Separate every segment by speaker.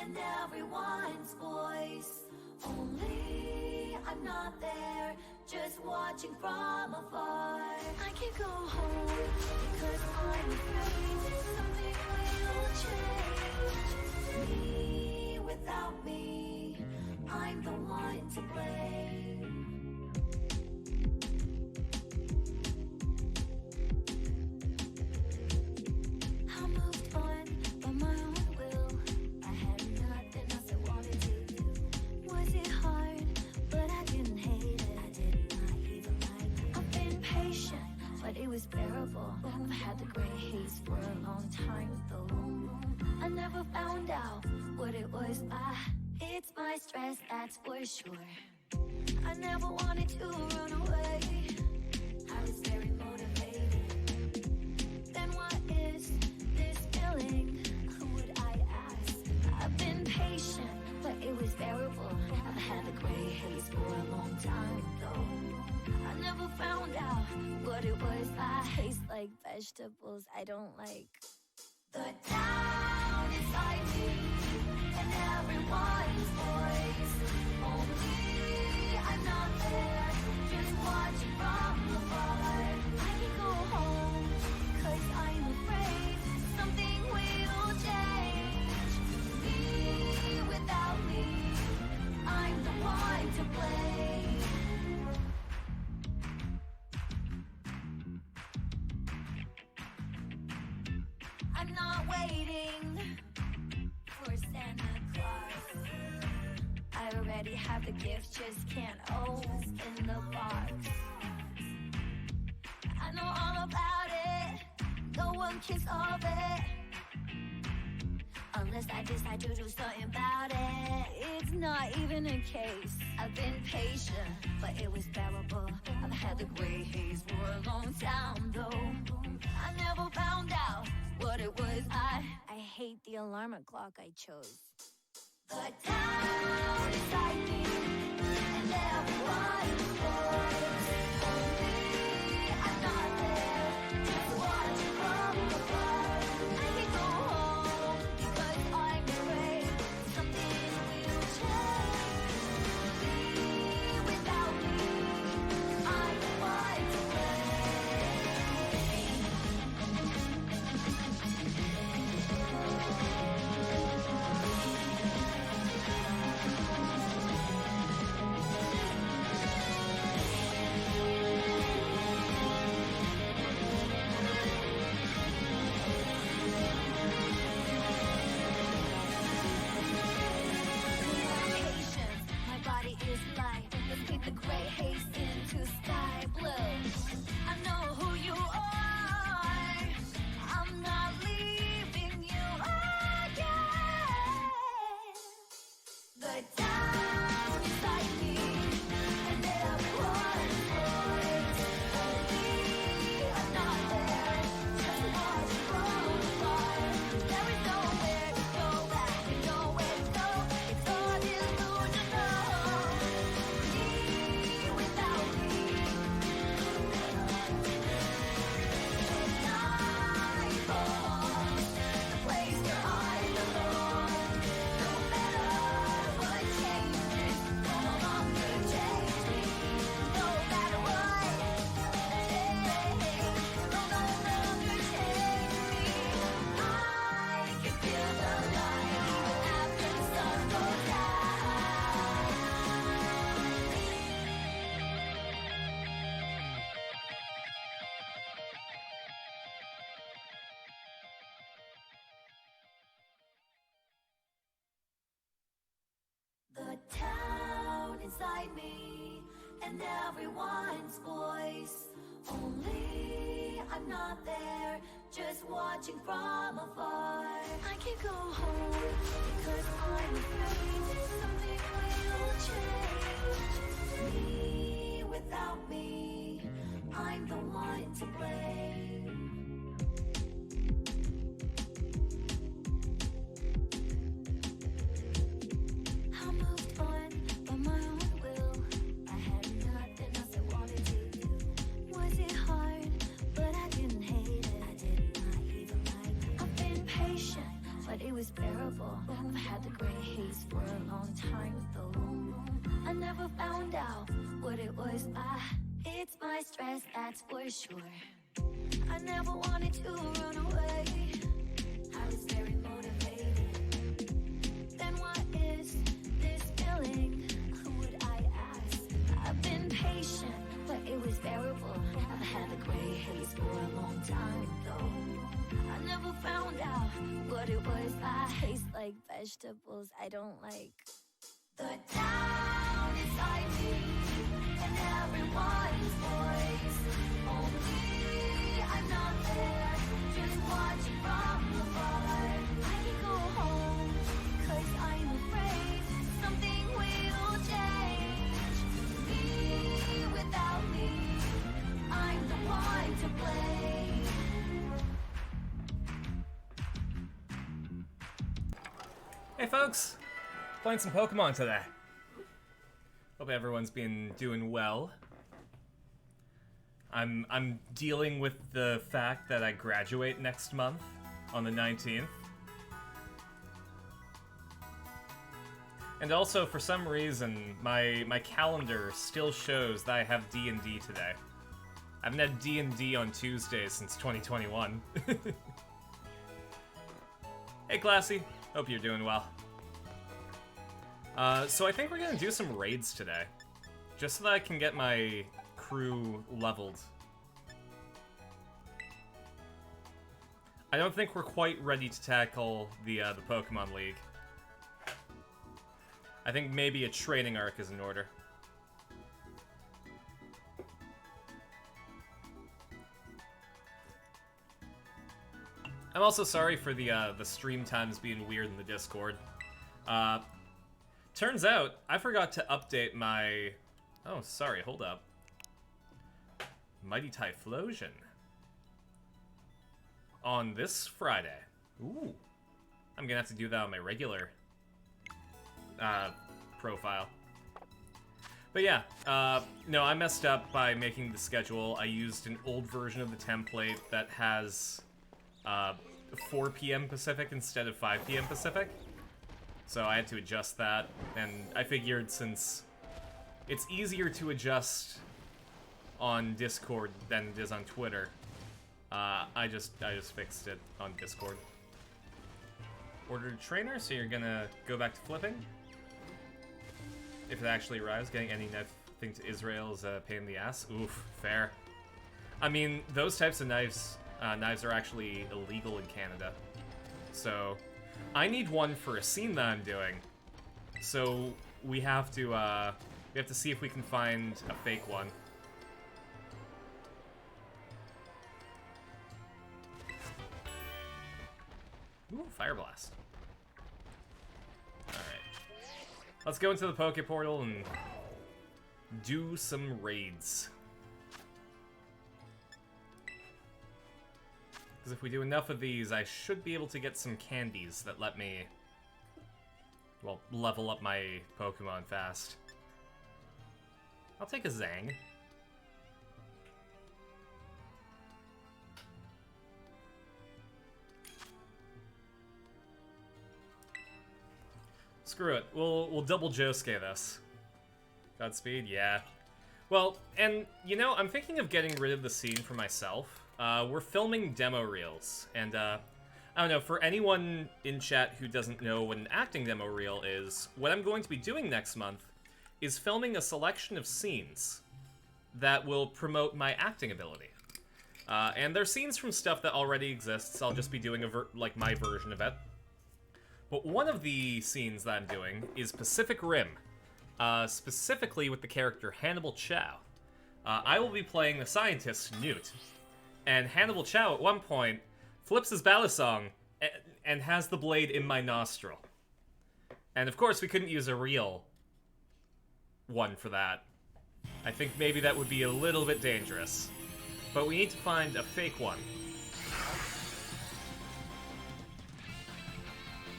Speaker 1: and everyone's voice. Only I'm not there, just watching from afar. I can't go home because I'm afraid something will change. Me without me, I'm the one to blame. I moved on by my own will. I had nothing else I wanted to do. Was it hard? But I didn't hate it. I did not even like it. I've been patient, but it was bearable. I've had the gray haze for a long time though. I never found out what it was. It's my stress, that's for sure. I never wanted to run away. I was very motivated. Then what is this feeling? Who would I ask? I've been patient, but it was bearable. I've had the gray haze for a long time though. I never found out what it was. I taste like vegetables I don't like. The town inside me and everyone's voice. Only I'm not there, just watching from afar. I can go home, cause I'm afraid something will change. Me without me, I'm the one to blame. I'm not waiting for Santa Claus. I already have the gift, just can't open the box. I know all about it, no one can solve it unless I decide to do something about it. It's not even a case. I've been patient, but it was bearable. I've had the gray haze for a long time though. I never found out what it was. I hate the alarm clock I chose. The town inside me and everyone's voice. Only I'm not there, just watching from afar. I can go home because I'm afraid something will change. Me without me, I'm the one to the gray haze into sky blue. I know who you are. I'm not leaving you again. The town inside me and everyone's voice. Only I'm not there, just watching from afar. There is nowhere to go back and nowhere to go. It's all illusional. Without me, the town inside me and everyone's voice. Only I'm not there, just watching from afar. I can't go home because I'm afraid something will change. Me without me, I'm the one to blame. It was bearable. found out what it was. It's my stress, that's for sure. I never wanted to run away. I was very motivated. Then what is this feeling? Who would I ask? I've been patient, but it was bearable. I've had the gray haze for a long time, though. I never found out what it was. I taste like vegetables I don't like. The town inside me, and everyone's voice. Only I'm not there, just watching from afar. I can go home, 'cause I'm afraid something will change. Me without me, I'm the one to blame.
Speaker 2: Hey folks, playing some Pokemon today. Hope everyone's been doing well. I'm dealing with the fact that I graduate next month on the 19th. And also, for some reason, my calendar still shows that I have D&D today. I haven't had D&D on Tuesdays since 2021. Hey Classy, hope you're doing well. So I think we're gonna do some raids today, just so that I can get my crew leveled. I don't think we're quite ready to tackle the Pokemon League. I think maybe a training arc is in order. I'm also sorry for the stream times being weird in the Discord. Turns out, I forgot to update my... Oh, sorry, hold up. Mighty Typhlosion. On this Friday. Ooh. I'm gonna have to do that on my regular profile. But yeah, no, I messed up by making the schedule. I used an old version of the template that has 4 p.m. Pacific instead of 5 p.m. Pacific. So I had to adjust that, and I figured since it's easier to adjust on Discord than it is on Twitter, I just fixed it on Discord. Ordered a trainer, so you're gonna go back to flipping? If it actually arrives, getting anything to Israel is a pain in the ass. Oof, fair. I mean, those types of knives are actually illegal in Canada, so I need one for a scene that I'm doing. So we have to see if we can find a fake one. Ooh, Fire Blast. Alright. Let's go into the Poke Portal and do some raids. Because if we do enough of these, I should be able to get some candies that let me, well, level up my Pokemon fast. I'll take a Zang. Screw it. We'll double Josuke this. Godspeed, yeah. Well, and, you know, I'm thinking of getting rid of the scene for myself. We're filming demo reels, and, I don't know, for anyone in chat who doesn't know what an acting demo reel is, what I'm going to be doing next month is filming a selection of scenes that will promote my acting ability. And they're scenes from stuff that already exists. I'll just be doing like my version of it. But one of the scenes that I'm doing is Pacific Rim, specifically with the character Hannibal Chow. I will be playing the scientist Newt, and Hannibal Chow at one point flips his balisong and has the blade in my nostril. And of course we couldn't use a real one for that. I think maybe that would be a little bit dangerous. But we need to find a fake one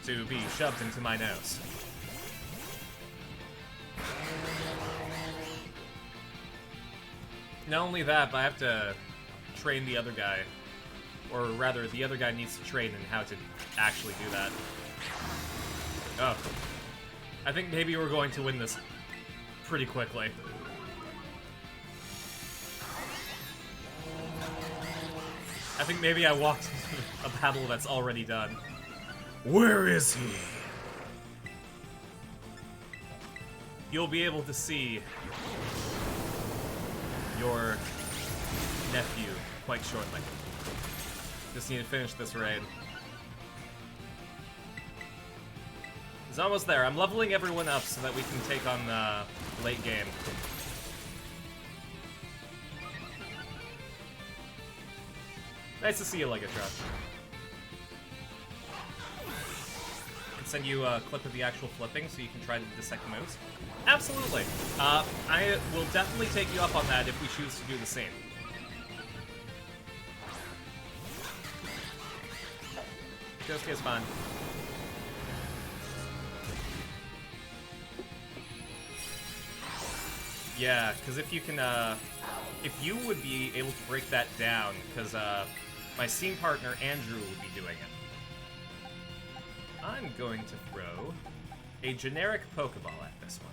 Speaker 2: to be shoved into my nose. Not only that, but I have to train the other guy. Or rather, the other guy needs to train in how to actually do that. Oh. I think maybe we're going to win this pretty quickly. I think maybe I walked into a battle that's already done. Where is he? You'll be able to see your nephew quite shortly. Just need to finish this raid. He's almost there. I'm leveling everyone up so that we can take on the late game. Nice to see you, Legatron. I can send you a clip of the actual flipping so you can try to dissect the moves. Absolutely. I will definitely take you up on that if we choose to do the same. Josuke is fine. Yeah, because if you can, if you would be able to break that down, because my scene partner Andrew would be doing it. I'm going to throw a generic Pokeball at this one.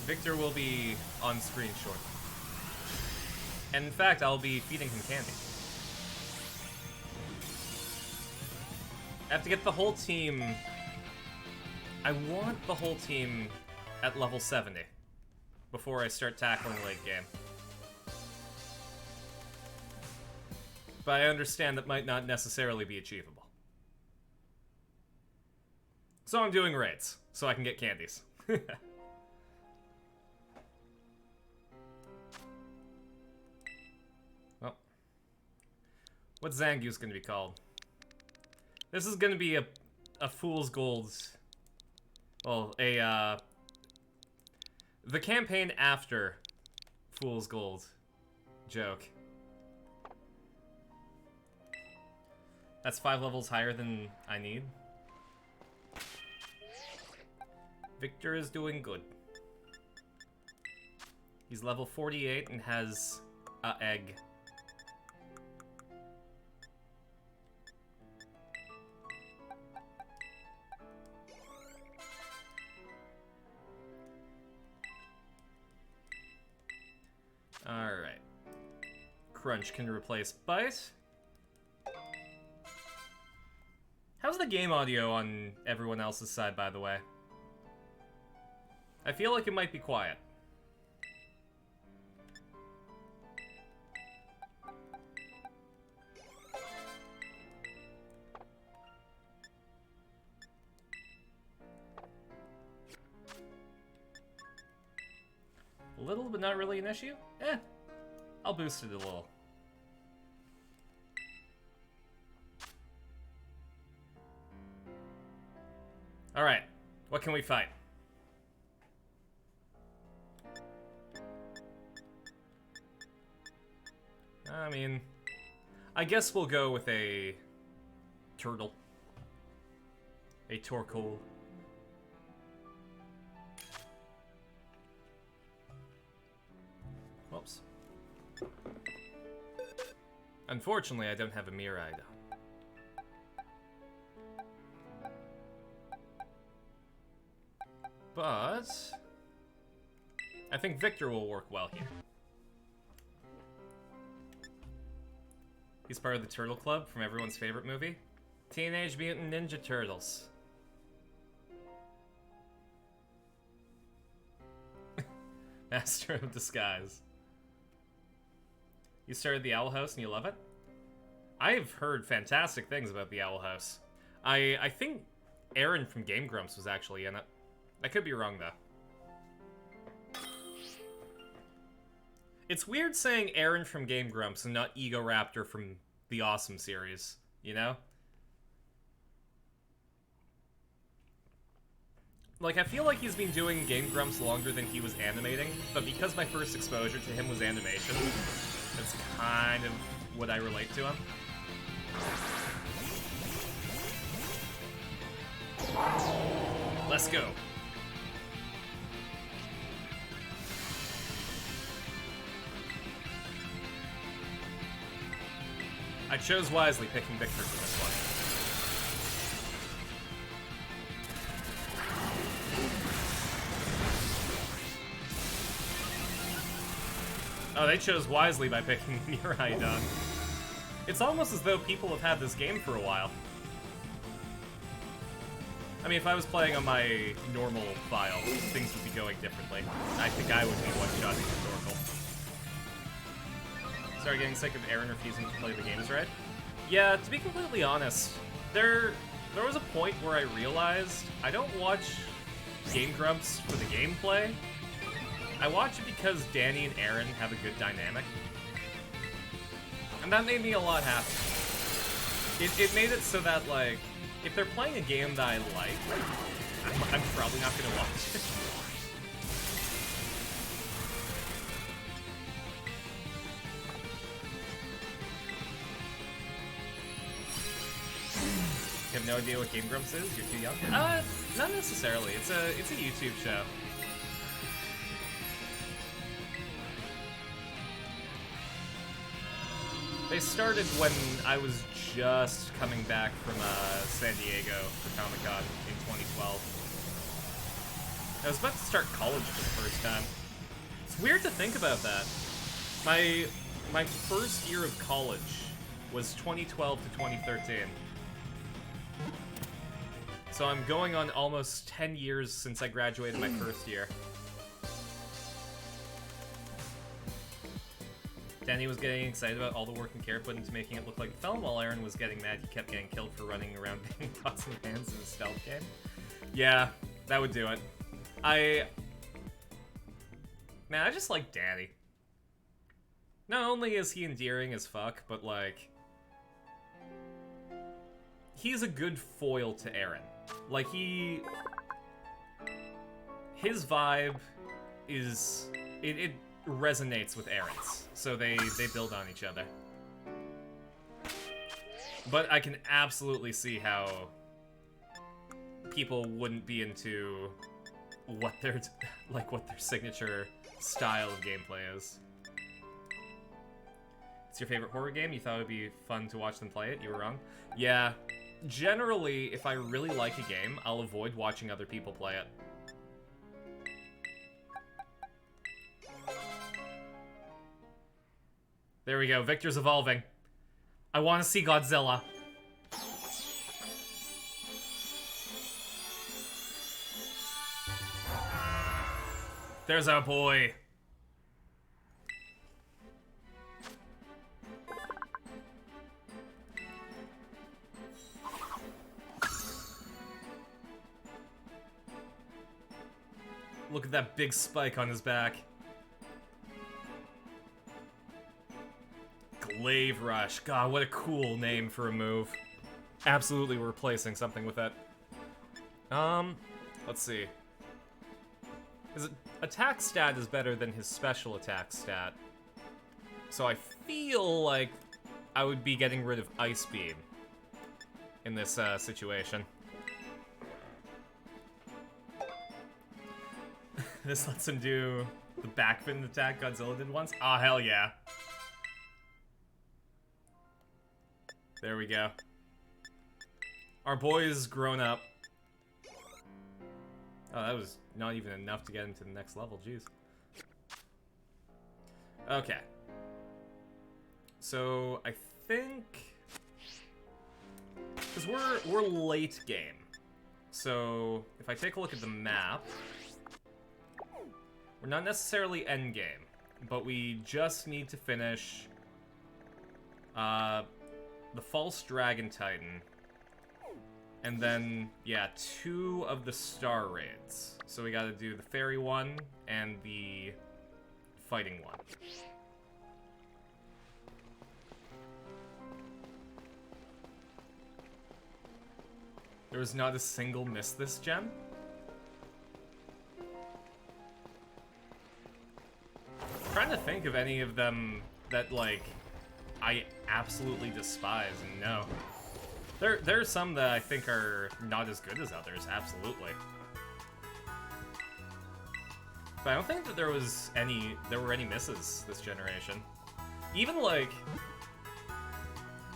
Speaker 2: Victor will be on screen shortly. And in fact, I'll be feeding him candy. I have to get the whole team... I want the whole team at level 70 before I start tackling late game. But I understand that might not necessarily be achievable. So I'm doing raids, so I can get candies. Well, what Zangief's gonna be called? This is gonna be a fool's gold. Well, the campaign after Fool's Gold joke. That's 5 levels higher than I need. Victor is doing good. He's level 48 and has a egg. Alright. Crunch can replace Bite. How's the game audio on everyone else's side, by the way? I feel like it might be quiet. A little, but not really an issue? Eh, I'll boost it a little. Alright, what can we fight? I mean, I guess we'll go with a turtle. A Torkoal. Whoops. Unfortunately, I don't have a Mirai, though. But I think Victor will work well here. He's part of the Turtle Club from everyone's favorite movie, Teenage Mutant Ninja Turtles. Master of Disguise. You started the Owl House and you love it? I've heard fantastic things about the Owl House. I think Aaron from Game Grumps was actually in it. I could be wrong, though. It's weird saying Aaron from Game Grumps and not Ego Raptor from the Awesome series, you know? Like, I feel like he's been doing Game Grumps longer than he was animating, but because my first exposure to him was animation, that's kind of what I relate to him. Let's go. I chose wisely picking Victor for this one. Oh, they chose wisely by picking Miraidon. It's almost as though people have had this game for a while. I mean, if I was playing on my normal file, things would be going differently. I think I would be one-shotting Historical. Started getting sick of Aaron refusing to play the games right. Yeah, to be completely honest, there was a point where I realized I don't watch Game Grumps for the gameplay. I watch it because Danny and Aaron have a good dynamic. And that made me a lot happier. It made it so that, like, if they're playing a game that I like, I'm probably not gonna watch it. You have no idea what Game Grumps is? You're too young? Not necessarily. It's a YouTube show. They started when I was just coming back from San Diego for Comic-Con in 2012. I was about to start college for the first time. It's weird to think about that. My first year of college was 2012 to 2013. So I'm going on almost 10 years since I graduated my first year. Danny was getting excited about all the work and care put into making it look like a film, while Aaron was getting mad he kept getting killed for running around banging pots and pans in a stealth game. Yeah, that would do it. Man, I just like Danny. Not only is he endearing as fuck, but, like, he's a good foil to Aaron. Like, his vibe is... It resonates with Aaron's, so they build on each other. But I can absolutely see how people wouldn't be into what their signature style of gameplay is. It's your favorite horror game? You thought it would be fun to watch them play it? You were wrong. Yeah, generally, if I really like a game, I'll avoid watching other people play it. There we go, Victor's evolving. I want to see Godzilla. There's our boy. Look at that big spike on his back. Glaive Rush. God, what a cool name for a move. Absolutely replacing something with that. Let's see. His attack stat is better than his special attack stat. So I feel like I would be getting rid of Ice Beam in this situation. This lets him do the backfin attack Godzilla did once. Ah, hell yeah. There we go. Our boy is grown up. Oh, that was not even enough to get him to the next level, jeez. Okay. So, I think... because we're late game. So, if I take a look at the map... we're not necessarily end game, but we just need to finish... the False Dragon Titan, and then, yeah, 2 of the Star Raids. So we gotta do the Fairy one and the Fighting one. There was not a single miss this gen? I'm trying to think of any of them that, like, I absolutely despise, and no. There are some that I think are not as good as others, absolutely. But I don't think that there were any misses this generation. Even, like,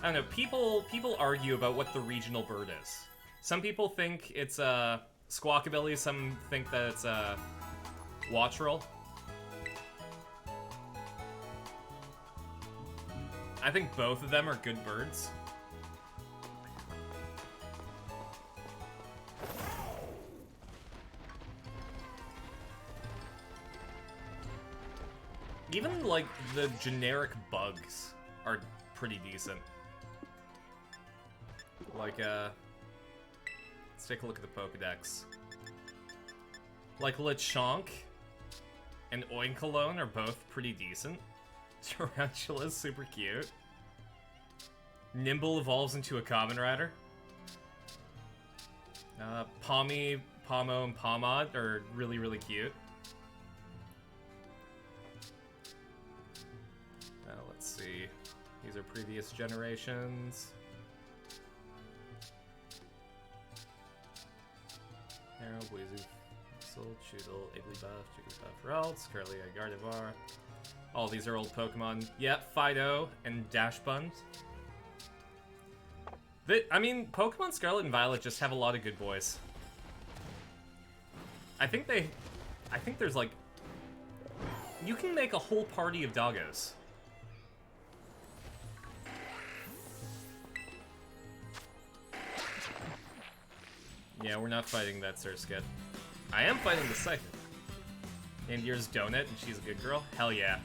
Speaker 2: I don't know, people argue about what the regional bird is. Some people think it's Squawkabilly, some think that it's Watcherel. I think both of them are good birds. Even, like, the generic bugs are pretty decent. Like, let's take a look at the Pokedex. Like, Lechonk and Oinkalone are both pretty decent. Tarantula's super cute. Nimble evolves into a Common Rider. Pommy, Pomo, and Pomod are really, really cute. Let's see. These are previous generations. Arrow, Weezy, Soul, Choodle, Igglybuff, Jigglypuff, Ralts, Curly, Gardevoir. All these are old Pokemon. Yeah, Fido and Dashbund. I mean, Pokemon Scarlet and Violet just have a lot of good boys. I think there's like... You can make a whole party of doggos. Yeah, we're not fighting that Surskit. I am fighting the Scyther. And here's Donut, and she's a good girl. Hell yeah.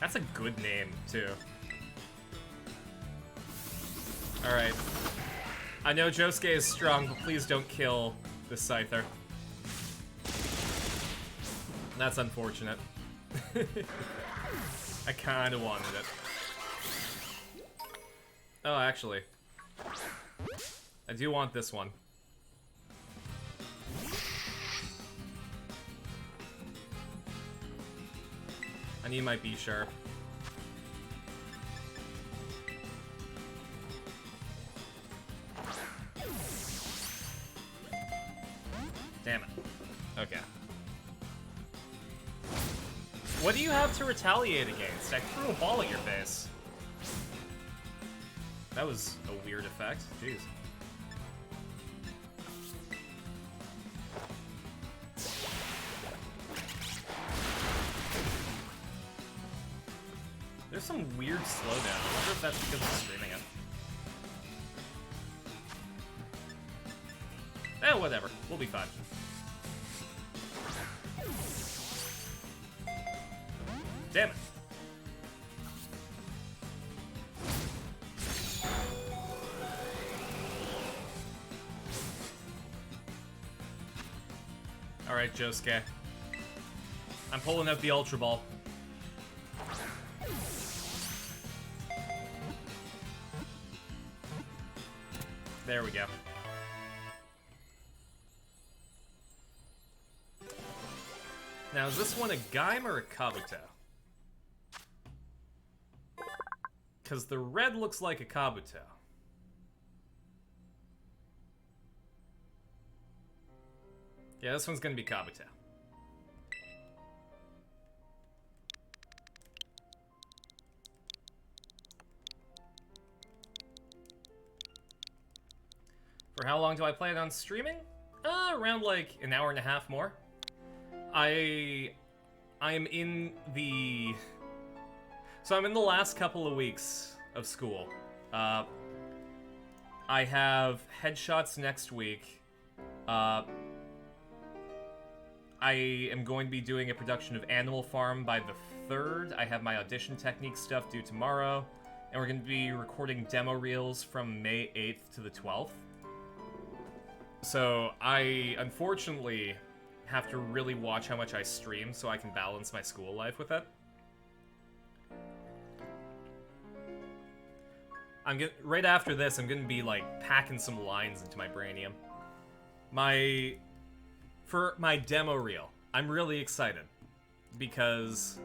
Speaker 2: That's a good name, too. Alright. I know Josuke is strong, but please don't kill the Scyther. That's unfortunate. I kinda wanted it. Oh, actually. I do want this one. I need my B-Sharp. Damn it. Okay. What do you have to retaliate against? I threw a ball at your face. That was a weird effect. Jeez. There's some weird slowdown. I wonder if that's because of streaming it. Eh, whatever. We'll be fine. Damn it. Alright, Josuke. I'm pulling out the Ultra Ball. There we go. Now, is this one a Gaim or a Kabuto? Because the red looks like a Kabuto. Yeah, this one's gonna be Kabuto. For how long do I plan on streaming? Around like an hour and a half more. I am in the... So I'm in the last couple of weeks of school. I have headshots next week. I am going to be doing a production of Animal Farm by the 3rd. I have my audition technique stuff due tomorrow. And we're going to be recording demo reels from May 8th to the 12th. So I, unfortunately, have to really watch how much I stream so I can balance my school life with it. Right after this, I'm gonna be, like, packing some lines into my brainium. For my demo reel, I'm really excited. Because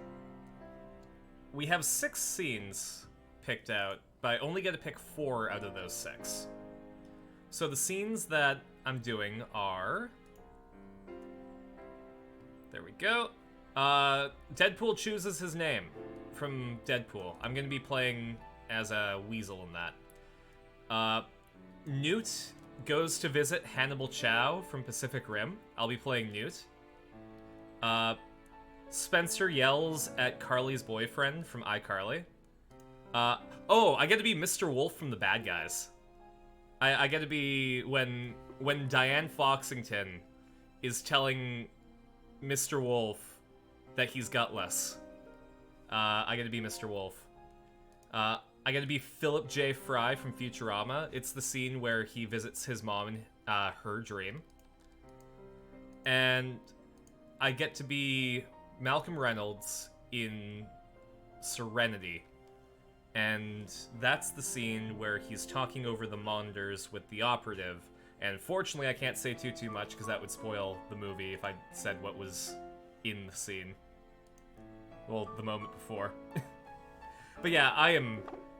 Speaker 2: we have 6 scenes picked out, but I only get to pick 4 out of those 6. So the scenes that I'm doing are... There we go. Deadpool chooses his name from Deadpool. I'm gonna be playing as a weasel in that. Newt goes to visit Hannibal Chow from Pacific Rim. I'll be playing Newt. Spencer yells at Carly's boyfriend from iCarly. Oh, I get to be Mr. Wolf from The Bad Guys. I get to be when Diane Foxington is telling Mr. Wolf that he's gutless. I get to be Mr. Wolf. I get to be Philip J. Fry from Futurama. It's the scene where he visits his mom in her dream. And I get to be Malcolm Reynolds in Serenity. And that's the scene where he's talking over the monitors with the operative. And fortunately, I can't say too much because that would spoil the movie if I said what was in the scene. Well, the moment before. But yeah, I am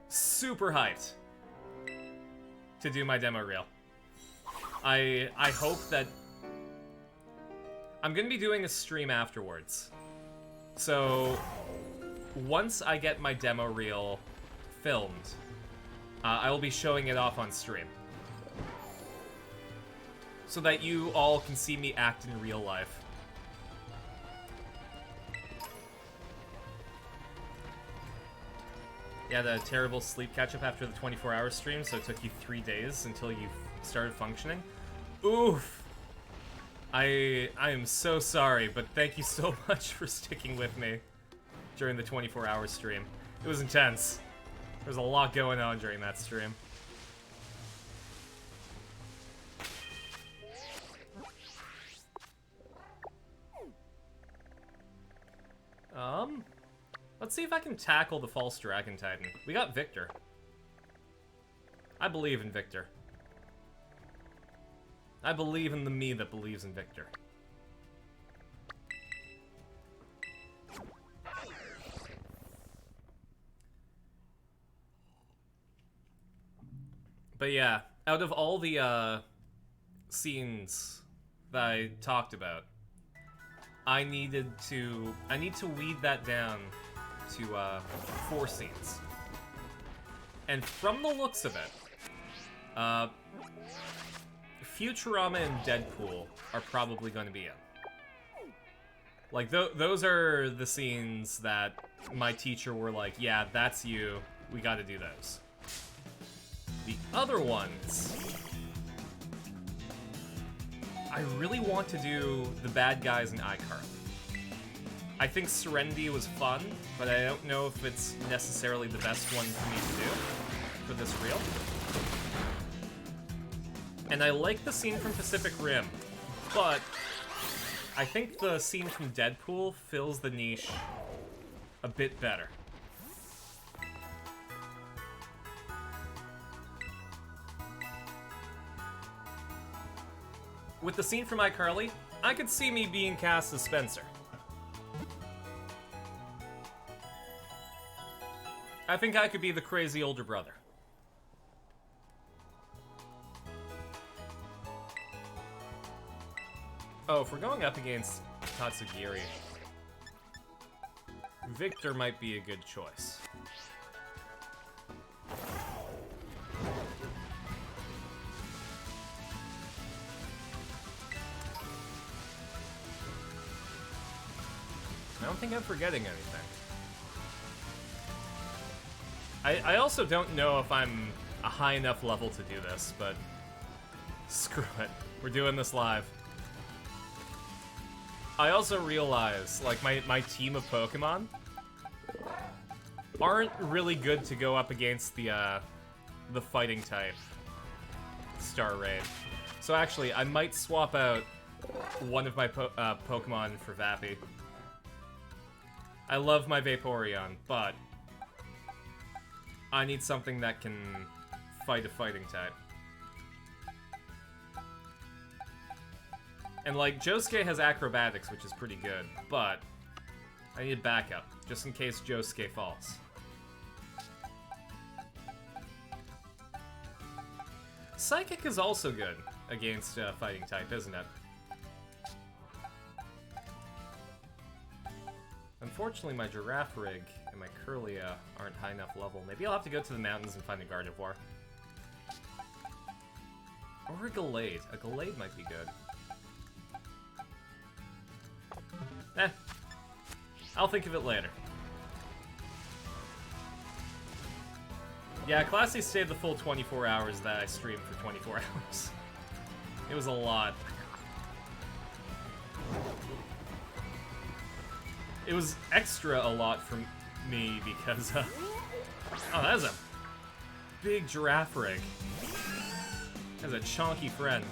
Speaker 2: super hyped to do my demo reel. I hope that... I'm gonna be doing a stream afterwards. So, once I get my demo reel filmed, I will be showing it off on stream. So that you all can see me act in real life. Yeah, the terrible sleep catch-up after the 24-hour stream, so it took you 3 days until you started functioning. Oof! I am so sorry, but thank you so much for sticking with me during the 24-hour stream. It was intense. There was a lot going on during that stream. Let's see if I can tackle the false Dragon Titan. We got Victor. I believe in Victor. I believe in the me that believes in Victor. But yeah, out of all the scenes that I talked about, I need to weed that down to 4 scenes. And from the looks of it, Futurama and Deadpool are probably going to be in. Like, those are the scenes that my teacher were like, yeah, that's you, we gotta do those. The other ones, I really want to do the bad guys in iCarly. I think Serenity was fun, but I don't know if it's necessarily the best one for me to do for this reel. And I like the scene from Pacific Rim, but I think the scene from Deadpool fills the niche a bit better. With the scene from iCarly, I could see me being cast as Spencer. I think I could be the crazy older brother. Oh, if we're going up against Tatsugiri, Victor might be a good choice. I don't think I'm forgetting anything. I also don't know if I'm a high enough level to do this, but screw it. We're doing this live. I also realize, like, my team of Pokemon aren't really good to go up against the fighting type Star Raid. So actually, I might swap out one of my Pokemon for Vappy. I love my Vaporeon, but I need something that can fight a fighting type. And, like, Josuke has acrobatics, which is pretty good, but I need backup, just in case Josuke falls. Psychic is also good against fighting type, isn't it? Unfortunately, my Giraffe Rig and and my Curlia aren't high enough level. Maybe I'll have to go to the mountains and find a Gardevoir. Or a Gallade. A Gallade might be good. Eh. I'll think of it later. Yeah, Classy stayed the full 24 hours that I streamed for 24 hours. It was a lot. It was extra a lot for me because, oh, that's a big giraffe rig. That's a chonky friend.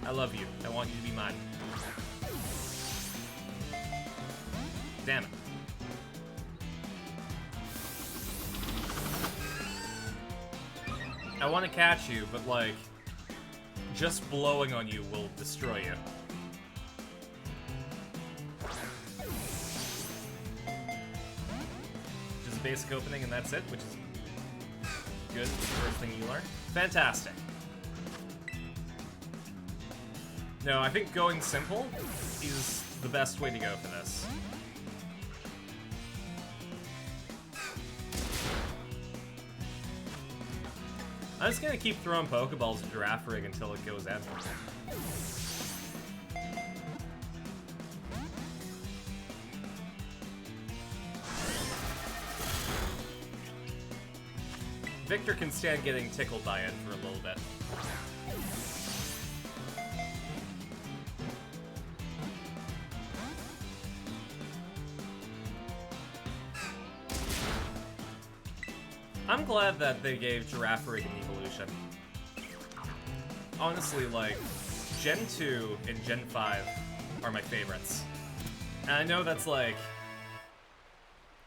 Speaker 2: I love you. I want you to be mine. Damn it. I want to catch you, but like, just blowing on you will destroy you. Just a basic opening and that's it, which is good. First thing you learn. Fantastic. No, I think going simple is the best way to go for this. I'm just gonna keep throwing Pokeballs at Giraffe Rig until it goes out. Victor can stand getting tickled by it for a little bit. I'm glad that they gave Giraffe Rig an evolution. Honestly, like, Gen 2 and Gen 5 are my favorites. And I know that's like...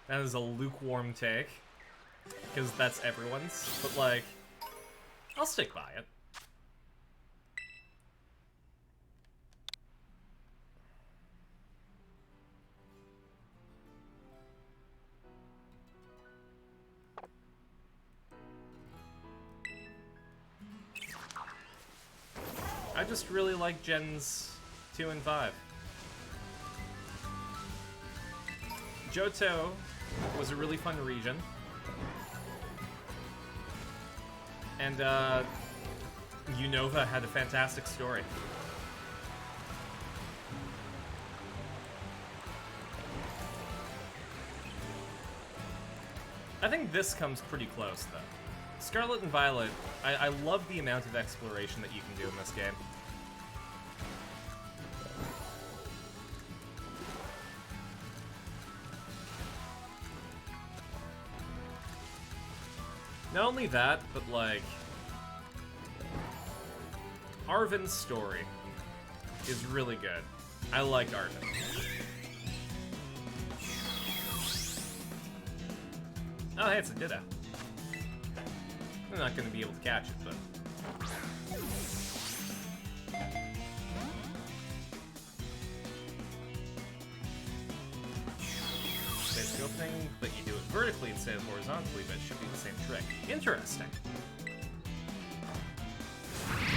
Speaker 2: that is a lukewarm take, because that's everyone's, but like, I'll stick by it. I just really like Gens 2 and 5. Johto was a really fun region. And, Unova had a fantastic story. I think this comes pretty close, though. Scarlet and Violet, I love the amount of exploration that you can do in this game. Not only that, but like, Arven's story is really good. I like Arven. Oh, hey, it's a Ditto. I'm not going to be able to catch it, but... basic opening, but you do it vertically instead of horizontally, but it should be the same trick. Interesting.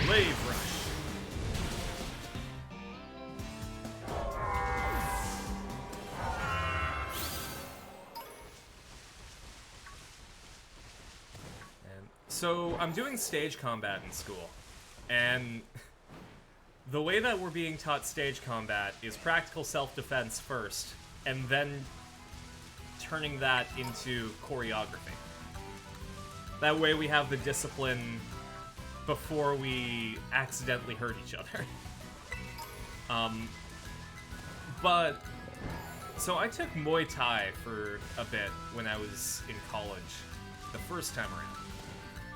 Speaker 2: Wave Rush. So, I'm doing stage combat in school, and the way that we're being taught stage combat is practical self-defense first, and then turning that into choreography. That way we have the discipline before we accidentally hurt each other. So I took Muay Thai for a bit when I was in college, the first time around.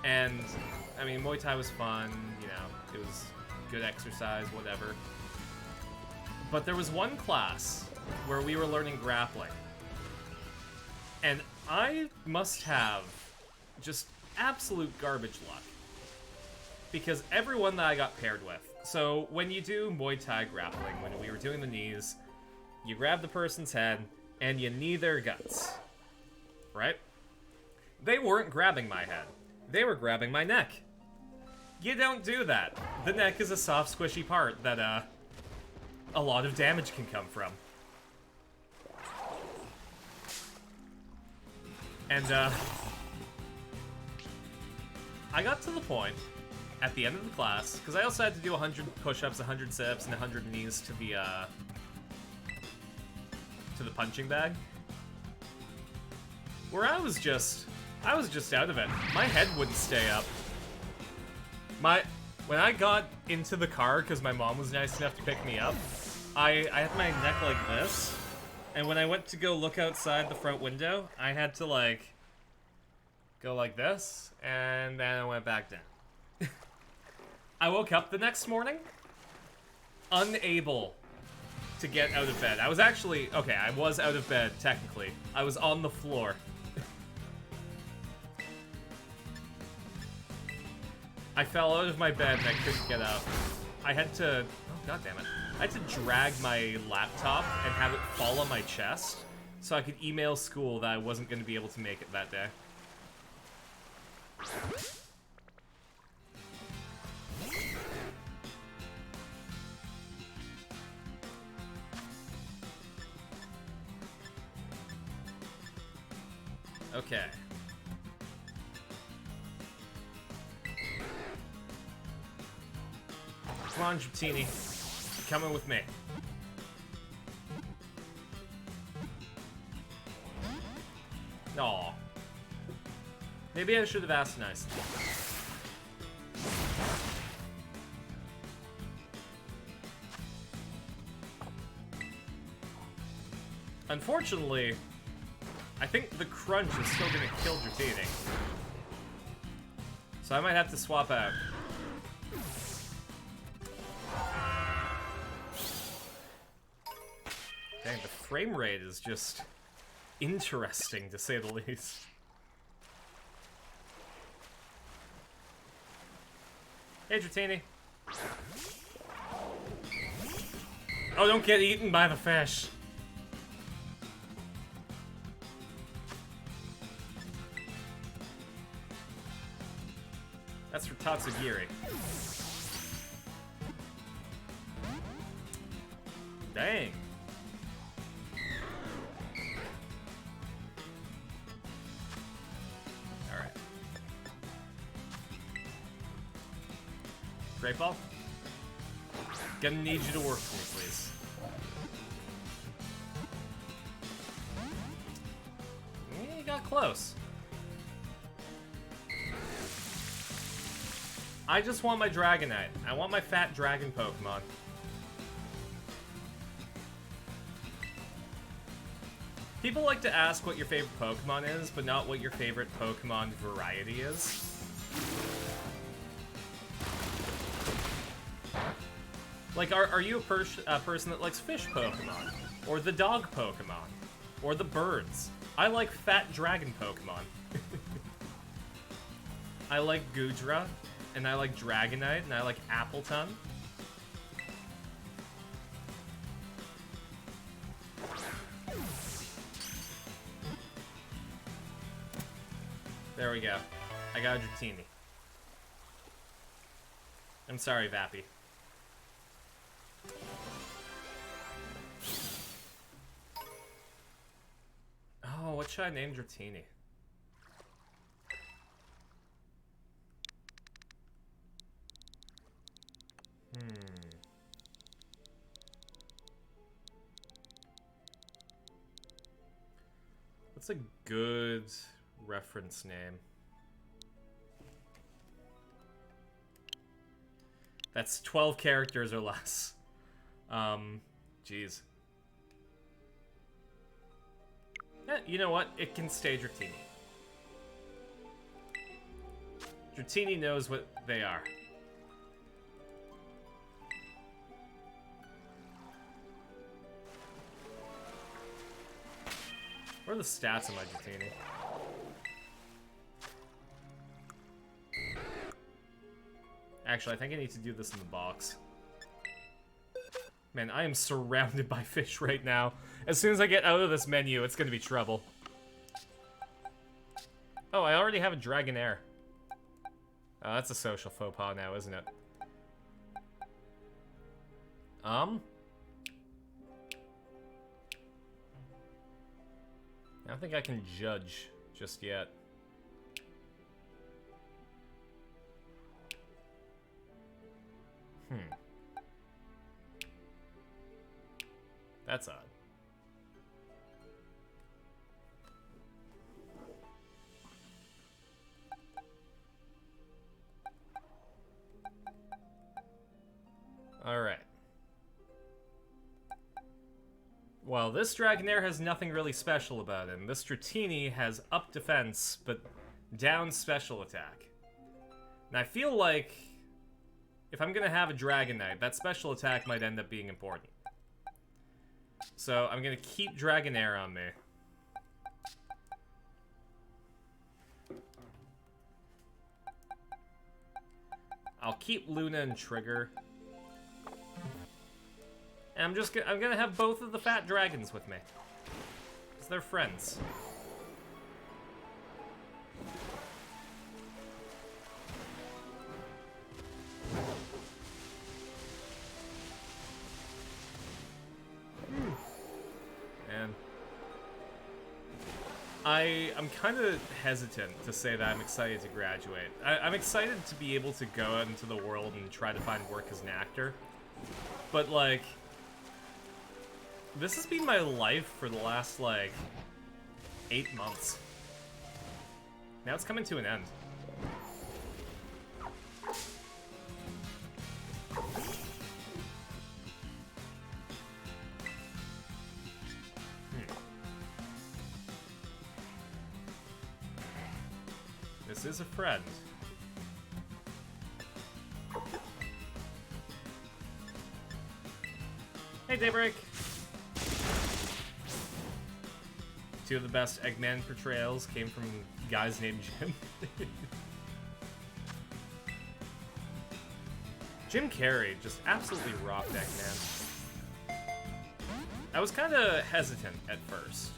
Speaker 2: And, I mean, Muay Thai was fun, you know, it was good exercise, whatever. But there was one class where we were learning grappling. And I must have just absolute garbage luck. Because everyone that I got paired with... So, when you do Muay Thai grappling, when we were doing the knees, you grab the person's head, and you knee their guts. Right? They weren't grabbing my head. They were grabbing my neck. You don't do that. The neck is a soft, squishy part that, a lot of damage can come from. And, I got to the point at the end of the class, because I also had to do 100 push-ups, 100 sit-ups, and 100 knees to the punching bag, where I was just out of it. My head wouldn't stay up. When I got into the car, because my mom was nice enough to pick me up, I had my neck like this, and when I went to go look outside the front window, I had to, like, go like this, and then I went back down. I woke up the next morning, unable to get out of bed. I was actually, okay, I was out of bed, technically. I was on the floor. I fell out of my bed and I couldn't get up. I had to, oh god damn it. I had to drag my laptop and have it fall on my chest so I could email school that I wasn't going to be able to make it that day. Okay. Come on, Dratini. Coming with me. Aw. Maybe I should have asked nicely. Unfortunately, I think the crunch is still gonna kill Dratini. So I might have to swap out. Dang, the frame rate is just interesting, to say the least. Hey, Dratini. Oh, don't get eaten by the fish. That's for Tatsugiri. Dang. Alright. Great ball. Gonna need you to work for me, please. You got close. I just want my Dragonite. I want my fat dragon Pokemon. People like to ask what your favorite Pokemon is, but not what your favorite Pokemon variety is. Like, are you a person that likes fish Pokemon? Or the dog Pokemon? Or the birds? I like fat dragon Pokemon. I like Goodra. And I like Dragonite, and I like Appleton. There we go. I got a Dratini. I'm sorry, Vappy. Oh, what should I name Dratini? What's a good reference name? That's 12 characters or less. Jeez. Yeah, you know what? It can stay Dratini. Dratini knows what they are. What are the stats of my Dratini? Actually, I think I need to do this in the box. Man, I am surrounded by fish right now. As soon as I get out of this menu, it's gonna be trouble. Oh, I already have a Dragonair. Oh, that's a social faux pas now, isn't it? I don't think I can judge just yet. That's odd. Alright. Well, this Dragonair has nothing really special about him. This Dratini has up defense, but down special attack. And I feel like if I'm gonna have a Dragonite, that special attack might end up being important. So I'm gonna keep Dragonair on me. I'll keep Luna and Trigger. And I'm gonna have both of the fat dragons with me. Because they're friends. And I'm kind of hesitant to say that I'm excited to graduate. I'm excited to be able to go out into the world and try to find work as an actor. But, like, this has been my life for the last, like, 8 months. Now it's coming to an end. This is a friend. Hey, Daybreak! Two of the best Eggman portrayals came from guys named Jim. Jim Carrey just absolutely rocked Eggman. I was kind of hesitant at first.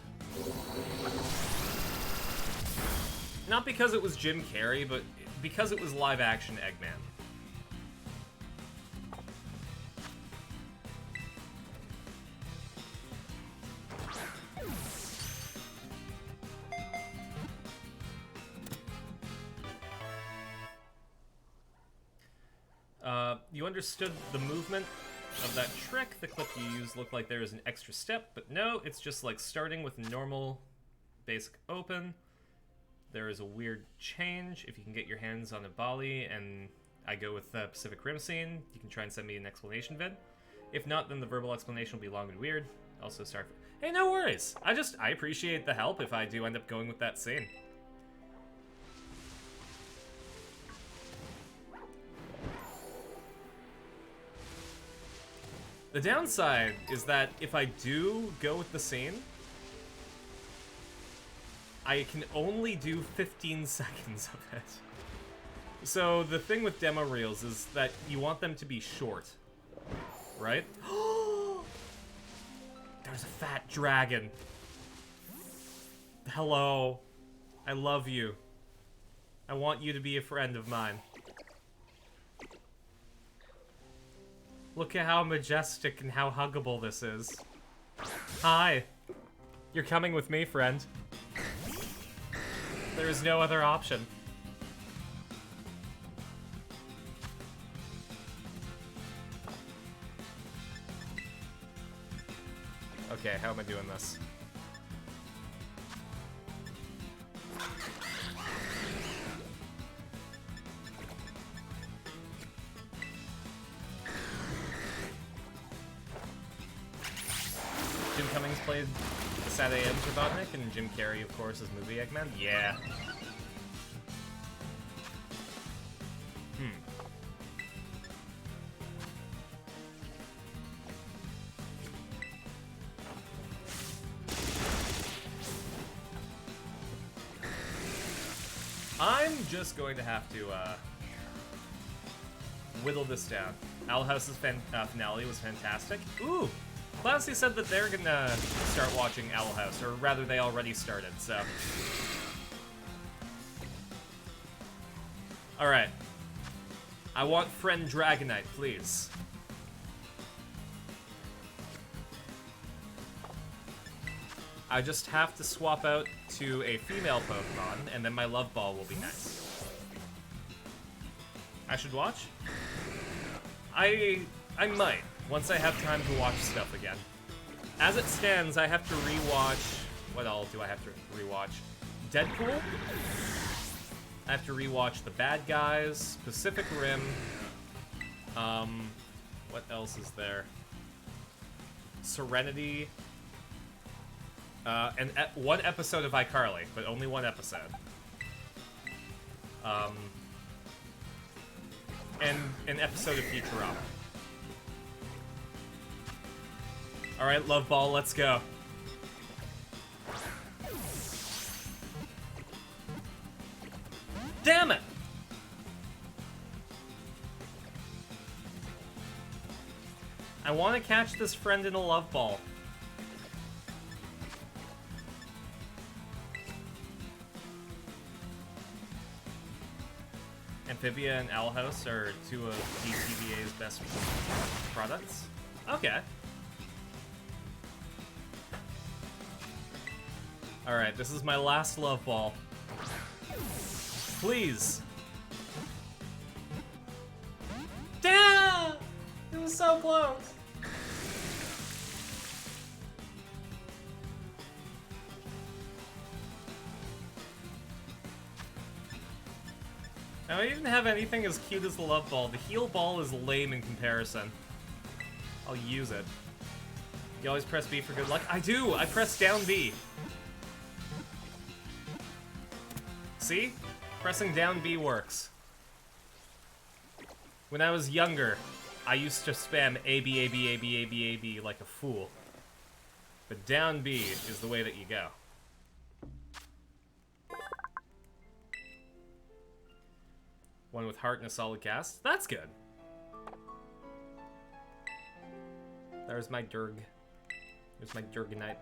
Speaker 2: Not because it was Jim Carrey, but because it was live-action Eggman. You understood the movement of that trick. The clip you used looked like there was an extra step, but no, it's just like starting with normal basic open. There is a weird change. If you can get your hands on a Bali and I go with the Pacific Rim scene, you can try and send me an explanation vid. If not, then the verbal explanation will be long and weird. Also, sorry for... Hey, no worries! I appreciate the help if I do end up going with that scene. The downside is that if I do go with the scene, I can only do 15 seconds of it. So the thing with demo reels is that you want them to be short, right? There's a fat dragon. Hello. I love you. I want you to be a friend of mine. Look at how majestic and how huggable this is. Hi. You're coming with me, friend. There is no other option. Okay, how am I doing this? Jim Cummings played the Sad A.M. Robotnik, and Jim Carrey, of course, is movie Eggman? Yeah. I'm just going to have to, whittle this down. Owl House's finale was fantastic. Ooh! Clancy said that they're gonna start watching Owl House, or rather they already started, so... Alright. I want friend Dragonite, please. I just have to swap out to a female Pokemon, and then my Love Ball will be nice. I should watch? I might, once I have time to watch stuff again. As it stands, I have to rewatch... What all do I have to rewatch? Deadpool? I have to rewatch The Bad Guys, Pacific Rim. What else is there? Serenity. And one episode of iCarly, but only one episode. And an episode of Futurama. Alright, Love Ball, let's go. Damn it! I want to catch this friend in a Love Ball. Amphibia and Owl House are two of DTVA's best products. Okay. Alright, this is my last Love Ball. Please. Damn! It was so close. I don't even have anything as cute as the Love Ball. The Heal Ball is lame in comparison. I'll use it. You always press B for good luck? I do! I press down B. See? Pressing down B works. When I was younger, I used to spam A, B, A, B, A, B, A, B, A, B like a fool. But down B is the way that you go. One with heart and a solid cast. That's good. There's my Durg. There's my Durganite.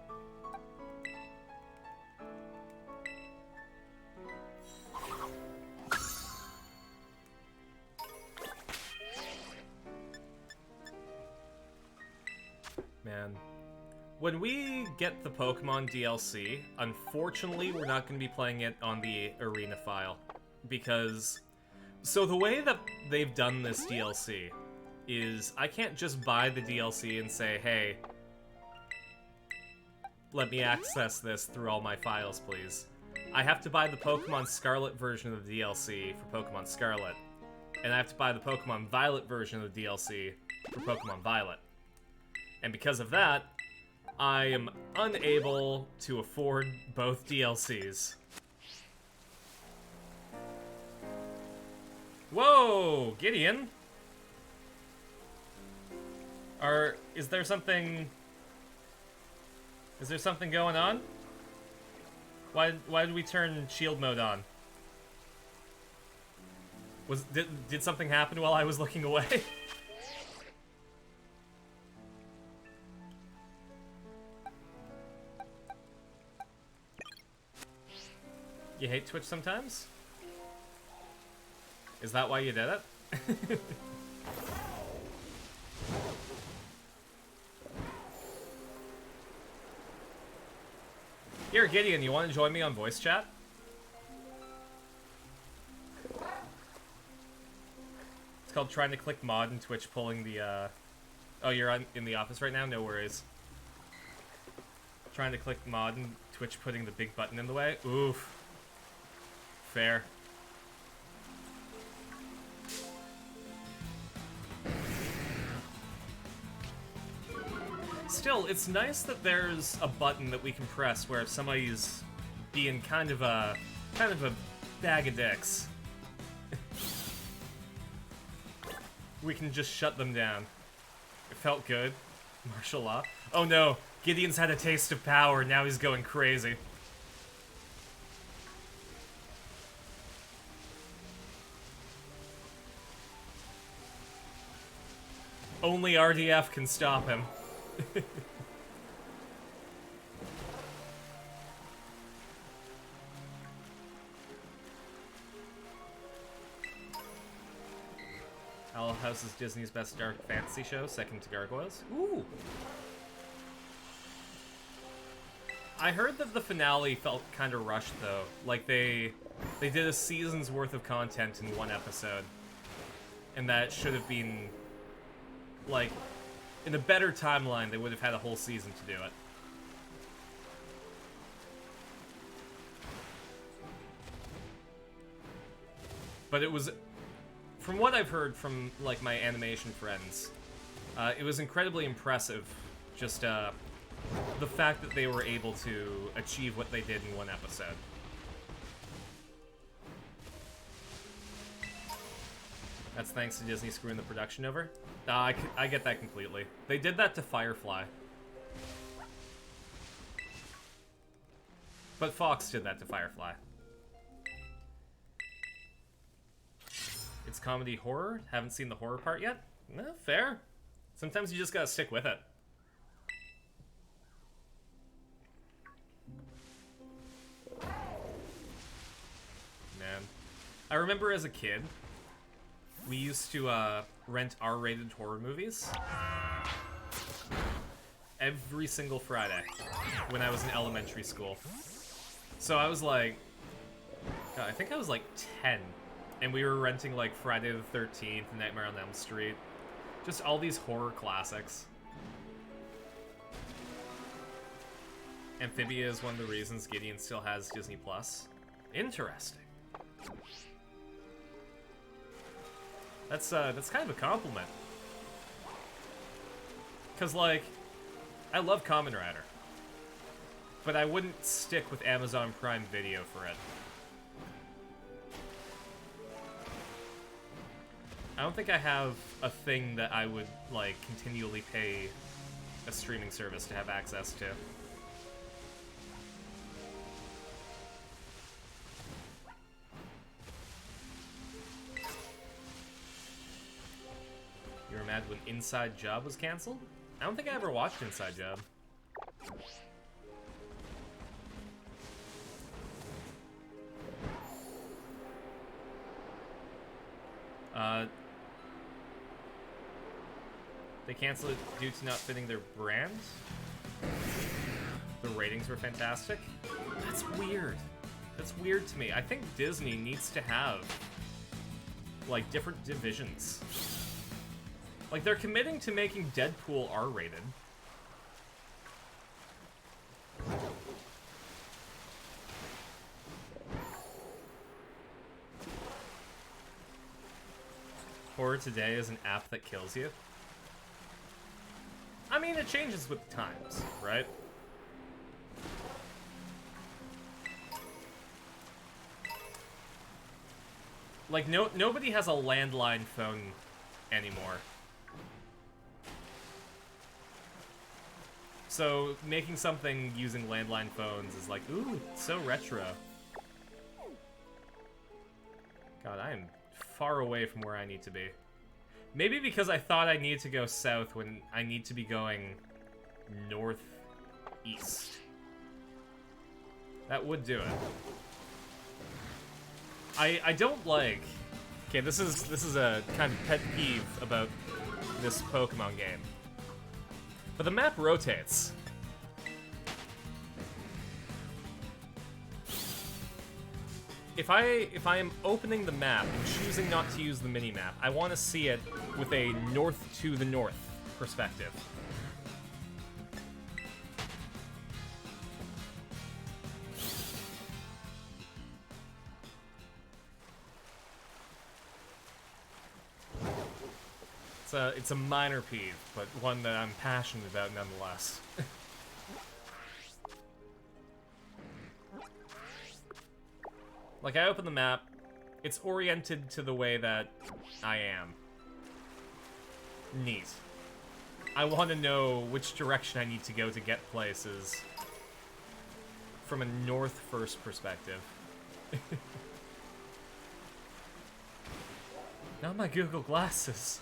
Speaker 2: Man. When we get the Pokemon DLC, unfortunately, we're not going to be playing it on the Arena file. Because... So the way that they've done this DLC is I can't just buy the DLC and say, hey, let me access this through all my files, please. I have to buy the Pokemon Scarlet version of the DLC for Pokemon Scarlet. And I have to buy the Pokemon Violet version of the DLC for Pokemon Violet. And because of that, I am unable to afford both DLCs. Whoa, Gideon! Is there something going on? Why did we turn shield mode on? Did something happen while I was looking away? You hate Twitch sometimes? Is that why you did it? Here, Gideon, you want to join me on voice chat? It's called trying to click mod in Twitch pulling the, Oh, you're in the office right now? No worries. Trying to click mod in Twitch putting the big button in the way? Oof. Fair. Still, it's nice that there's a button that we can press where if somebody's being kind of a bag of dicks, we can just shut them down. It felt good. Martial law. Oh no, Gideon's had a taste of power, now he's going crazy. Only RDF can stop him. Owl House is Disney's best dark fantasy show, second to Gargoyles. Ooh! I heard that the finale felt kind of rushed, though. Like, they did a season's worth of content in one episode. And that should have been, like, in a better timeline, they would have had a whole season to do it. But it was, from what I've heard from, like, my animation friends, it was incredibly impressive, just, the fact that they were able to achieve what they did in one episode. That's thanks to Disney screwing the production over? I get that completely. They did that to Firefly. But Fox did that to Firefly. It's comedy horror? Haven't seen the horror part yet? No, fair. Sometimes you just gotta stick with it. Man. I remember as a kid, we used to rent R-rated horror movies every single Friday when I was in elementary school. So I was like, God, I think I was like 10, and we were renting like Friday the 13th, Nightmare on Elm Street, just all these horror classics. Amphibia is one of the reasons Gideon still has Disney Plus. Interesting. That's kind of a compliment. Cause like, I love Kamen Rider, but I wouldn't stick with Amazon Prime Video for it. I don't think I have a thing that I would like continually pay a streaming service to have access to. You were mad when Inside Job was canceled? I don't think I ever watched Inside Job. They canceled it due to not fitting their brand? The ratings were fantastic? That's weird. That's weird to me. I think Disney needs to have, like, different divisions. Like, they're committing to making Deadpool R-rated. Horror Today is an app that kills you. I mean, it changes with the times, right? Like, nobody has a landline phone anymore. So, making something using landline phones is like, ooh, it's so retro. God, I am far away from where I need to be. Maybe because I thought I needed to go south when I need to be going northeast. That would do it. I don't like... Okay, this is a kind of pet peeve about this Pokemon game. But the map rotates. If I am opening the map and choosing not to use the mini-map, I want to see it with a north to the north perspective. It's a minor peeve, but one that I'm passionate about nonetheless. Like, I open the map, it's oriented to the way that I am. Neat. I want to know which direction I need to go to get places from a north first perspective. Not my Google Glasses.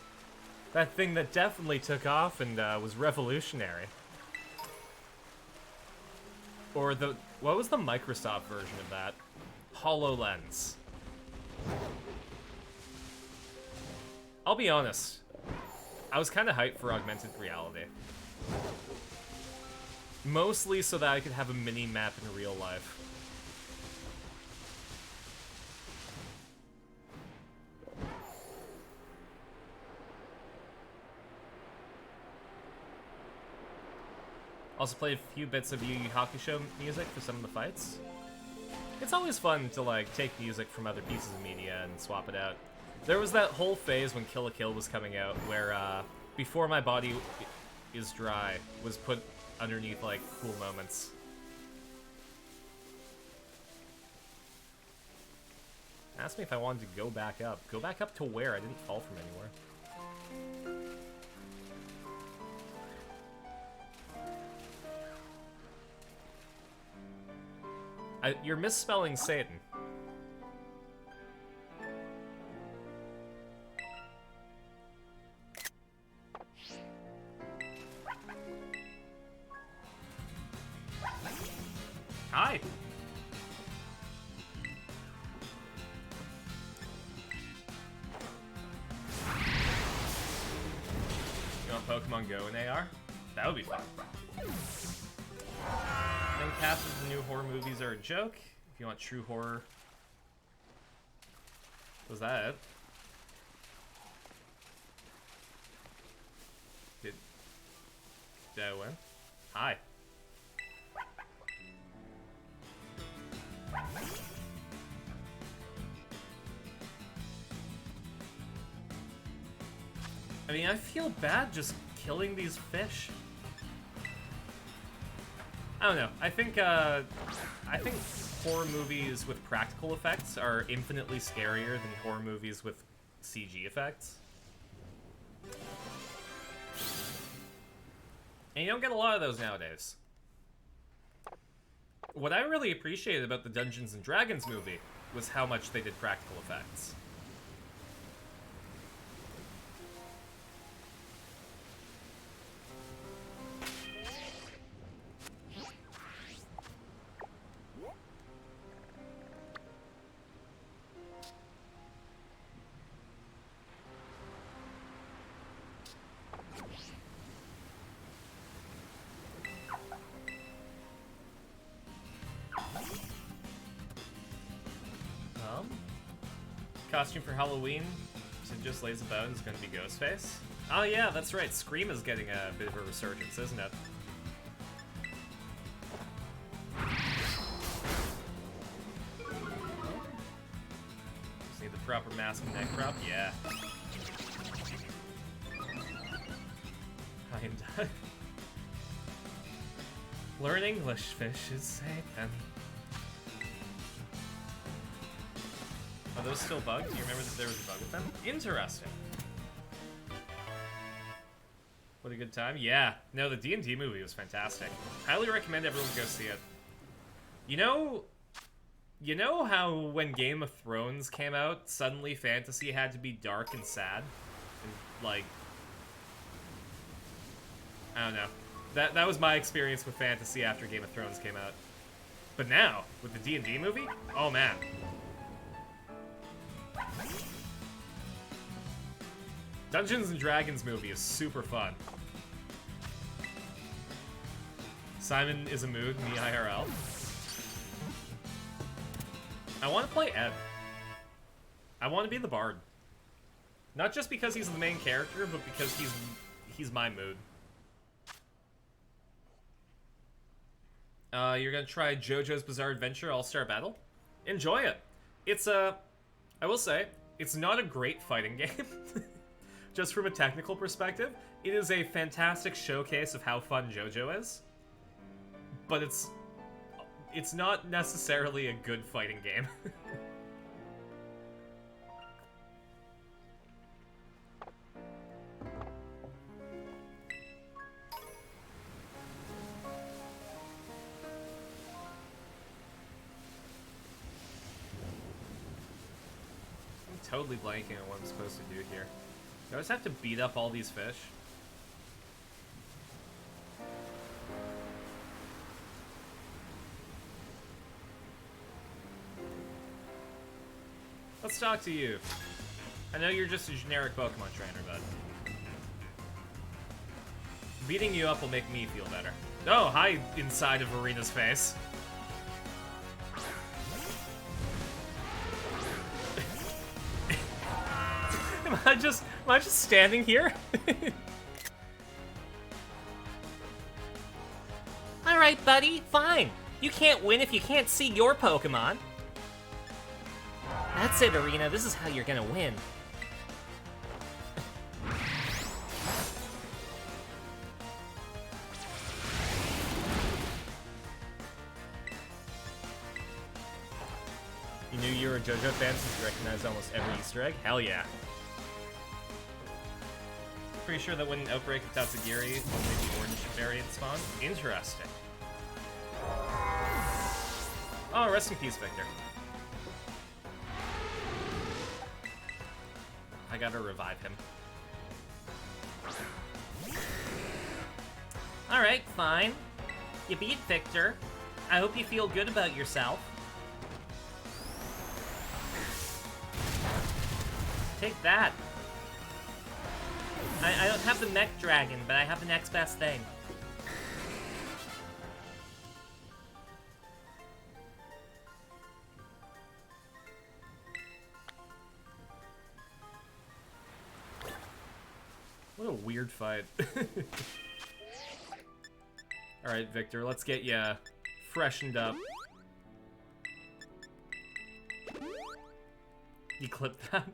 Speaker 2: That thing that definitely took off and was revolutionary. Or what was the Microsoft version of that? HoloLens. I'll be honest, I was kind of hyped for augmented reality. Mostly so that I could have a mini-map in real life. Also played a few bits of Yu Yu Hakusho music for some of the fights. It's always fun to, like, take music from other pieces of media and swap it out. There was that whole phase when Kill la Kill was coming out where, Before My Body Is Dry was put underneath, like, cool moments. Asked me if I wanted to go back up. Go back up to where? I didn't fall from anywhere. You're misspelling Satan. Hi. You want Pokemon Go in AR? That would be fun. I think half of the new horror movies are a joke. If you want true horror. Was that it? Did I win? Hi. I mean, I feel bad just killing these fish. I don't know. I think horror movies with practical effects are infinitely scarier than horror movies with CG effects. And you don't get a lot of those nowadays. What I really appreciated about the Dungeons & Dragons movie was how much they did practical effects. Costume for Halloween, so just lays about, is going to be Ghostface. Oh yeah, that's right. Scream is getting a bit of a resurgence, isn't it? Just need the proper mask and neck prop. Yeah. I am done. Learn English, fish is Satan. Are those still bugged? Do you remember that there was a bug with them? Interesting. What a good time. Yeah. No, the D&D movie was fantastic. Highly recommend everyone go see it. You know how when Game of Thrones came out, suddenly fantasy had to be dark and sad? And, like... I don't know. That was my experience with fantasy after Game of Thrones came out. But now, with the D&D movie? Oh, man. Dungeons & Dragons movie is super fun. Simon is a mood, me IRL. I want to play Ed. I want to be the bard. Not just because he's the main character, but because he's my mood. You're gonna try JoJo's Bizarre Adventure All-Star Battle? Enjoy it. It's I will say, it's not a great fighting game. Just from a technical perspective, it is a fantastic showcase of how fun JoJo is. But it's not necessarily a good fighting game. I'm totally blanking on what I'm supposed to do here. Do I just have to beat up all these fish? Let's talk to you. I know you're just a generic Pokemon trainer, but... Beating you up will make me feel better. Oh, hi, inside of Erina's face. Am I just standing here? Alright, buddy, fine. You can't win if you can't see your Pokemon. That's it, Erina. This is how you're gonna win. You knew you were a JoJo fan since you recognized almost every Easter egg? Hell yeah. Pretty sure that when an outbreak of Tatsugiri, only the orange variant spawned. Interesting. Oh, rest in peace, Victor. I gotta revive him. Alright, fine. You beat Victor. I hope you feel good about yourself. Take that. I don't have the mech dragon, but I have the next best thing. What a weird fight. Alright, Victor, let's get ya freshened up. You clipped that?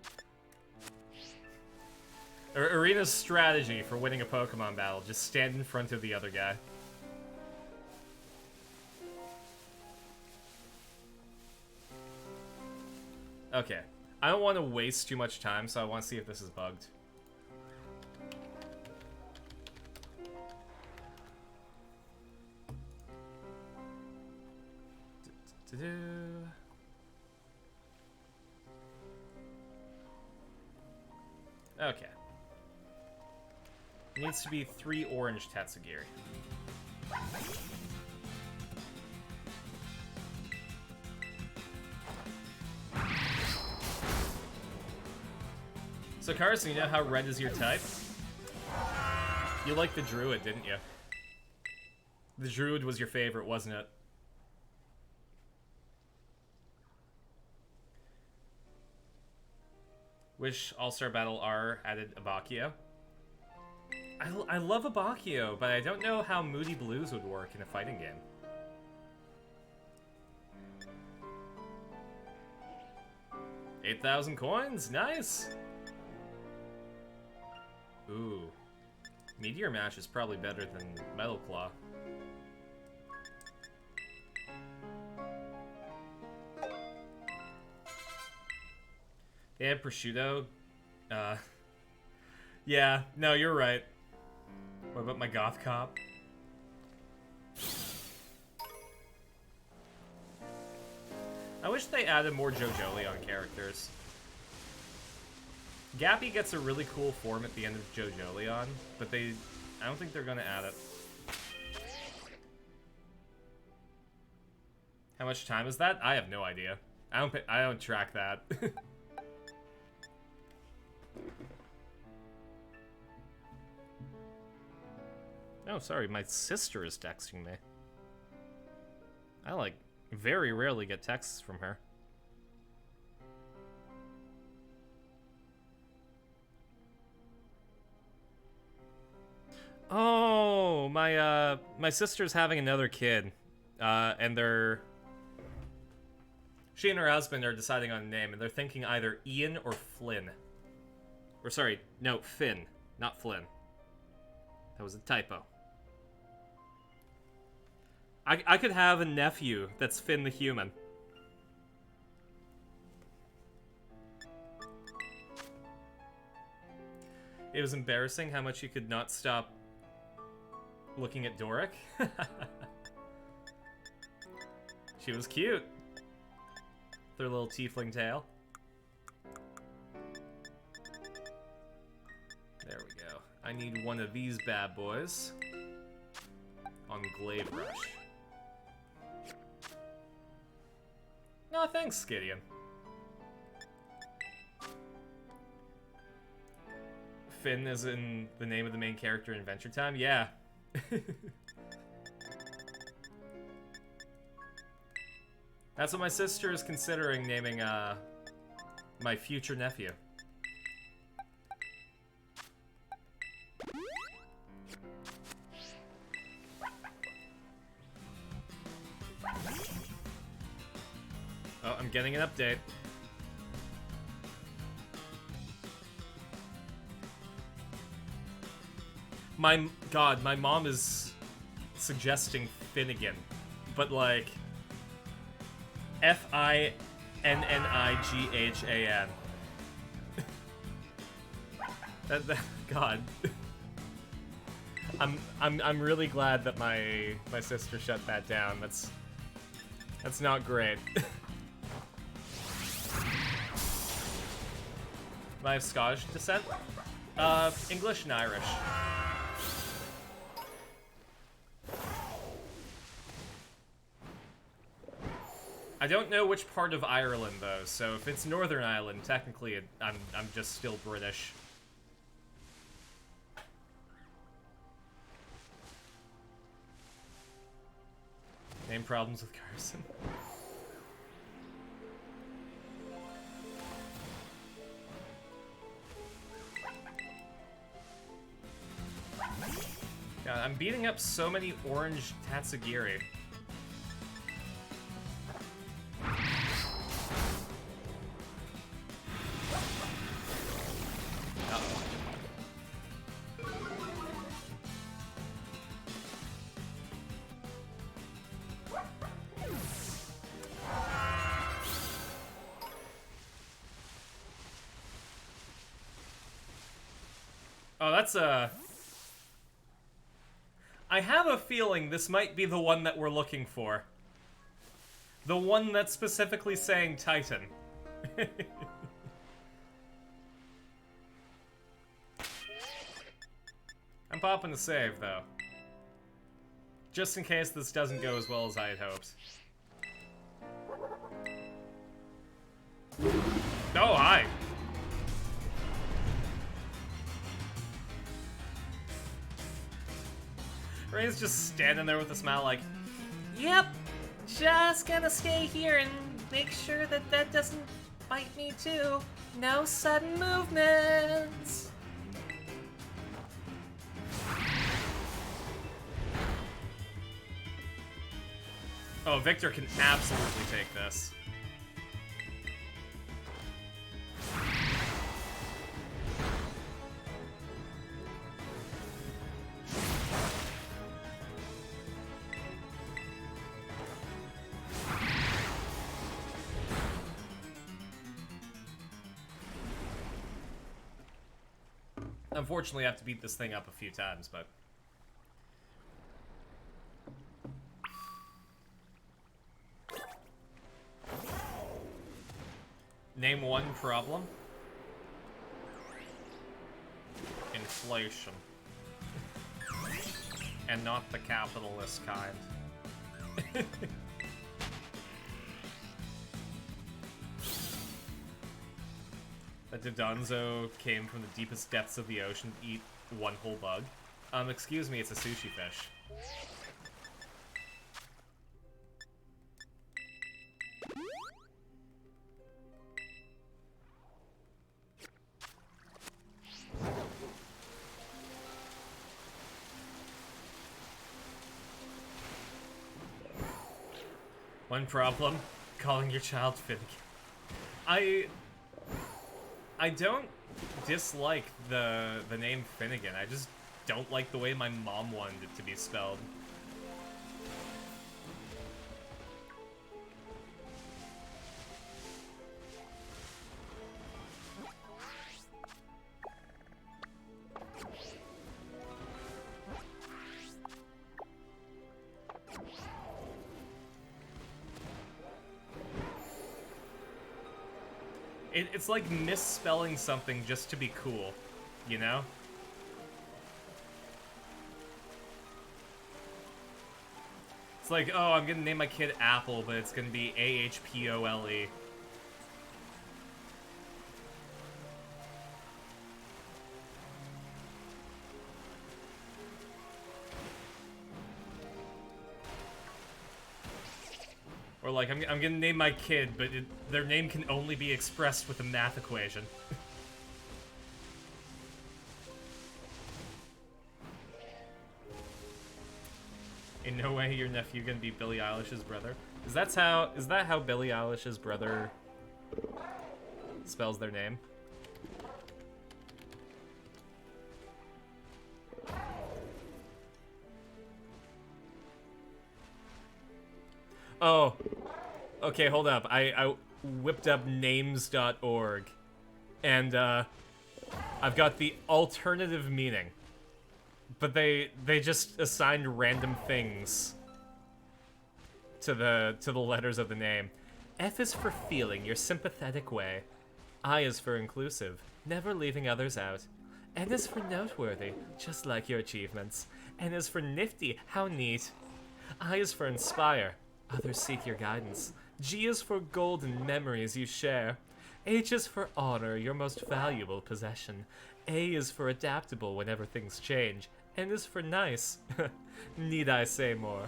Speaker 2: Erina's strategy for winning a Pokemon battle, just stand in front of the other guy. Okay. I don't want to waste too much time, so I want to see if this is bugged. Okay. Needs to be 3 orange Tatsugiri. So Carson, you know how red is your type? You liked the Druid, didn't you? The Druid was your favorite, wasn't it? Wish All-Star Battle R added Abakio. I love Abakio, but I don't know how Moody Blues would work in a fighting game. $8,000 coins, nice! Ooh. Meteor Mash is probably better than Metal Claw. They had Prosciutto. Yeah, no, you're right. What about my Goth Cop? I wish they added more JoJo-Leon characters. Gappy gets a really cool form at the end of JoJo-Leon, but I don't think they're gonna add it. How much time is that? I have no idea. I don't track that. Oh, sorry, my sister is texting me. I, like, very rarely get texts from her. Oh, my sister's having another kid. And she and her husband are deciding on a name, and they're thinking either Ian or Flynn. Or sorry, no, Finn, not Flynn. That was a typo. I could have a nephew that's Finn the human. It was embarrassing how much you could not stop looking at Doric. She was cute. With her little tiefling tail. There we go. I need one of these bad boys on Glaive Rush. No, thanks, Gideon. Finn is in the name of the main character in Adventure Time? Yeah. That's what my sister is considering naming my future nephew. Oh, I'm getting an update. My God, my mom is suggesting Finnegan, but like Finnighan. that God. I'm really glad that my sister shut that down. That's not great. I have Scottish descent? English and Irish. I don't know which part of Ireland though, so if it's Northern Ireland, technically I'm just still British. Name problems with Carson. God, I'm beating up so many orange Tatsugiri. Oh, that's a... I have a feeling this might be the one that we're looking for. The one that's specifically saying Titan. I'm popping the save, though. Just in case this doesn't go as well as I had hoped. Oh, hi! Ray's just standing there with a smile like, yep, just gonna stay here and make sure that that doesn't bite me too. No sudden movements. Oh, Victor can absolutely take this. Unfortunately, I have to beat this thing up a few times, but... Name one problem. Inflation. And not the capitalist kind. That Dodonzo came from the deepest depths of the ocean to eat one whole bug. Excuse me, it's a sushi fish. One problem, calling your child Finnegan. I don't dislike the name Finnegan. I just don't like the way my mom wanted it to be spelled. It's like misspelling something just to be cool, you know? It's like, oh, I'm gonna name my kid Apple, but it's gonna be A-H-P-O-L-E. Or like, I'm gonna name my kid, but their name can only be expressed with a math equation. In no way your nephew gonna be Billie Eilish's brother. Is that how Billie Eilish's brother spells their name? Oh, okay, hold up. I whipped up names.org, and I've got the alternative meaning. But they just assigned random things to the letters of the name. F is for feeling your sympathetic way. I is for inclusive, never leaving others out. N is for noteworthy, just like your achievements. N is for nifty, how neat. I is for inspire, others seek your guidance. G is for golden memories you share. H is for honor, your most valuable possession. A is for adaptable whenever things change. N is for nice. Need I say more?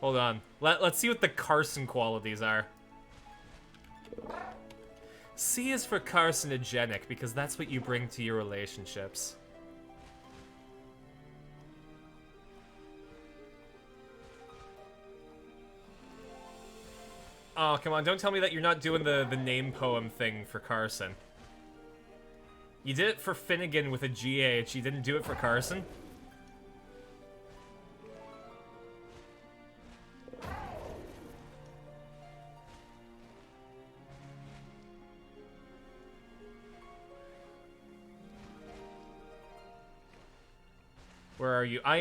Speaker 2: Hold on. Let's see what the Carson qualities are. C is for carcinogenic, because that's what you bring to your relationships. Oh, come on, don't tell me that you're not doing the name poem thing for Carson. You did it for Finnegan with a GH, you didn't do it for Carson? Where are you? I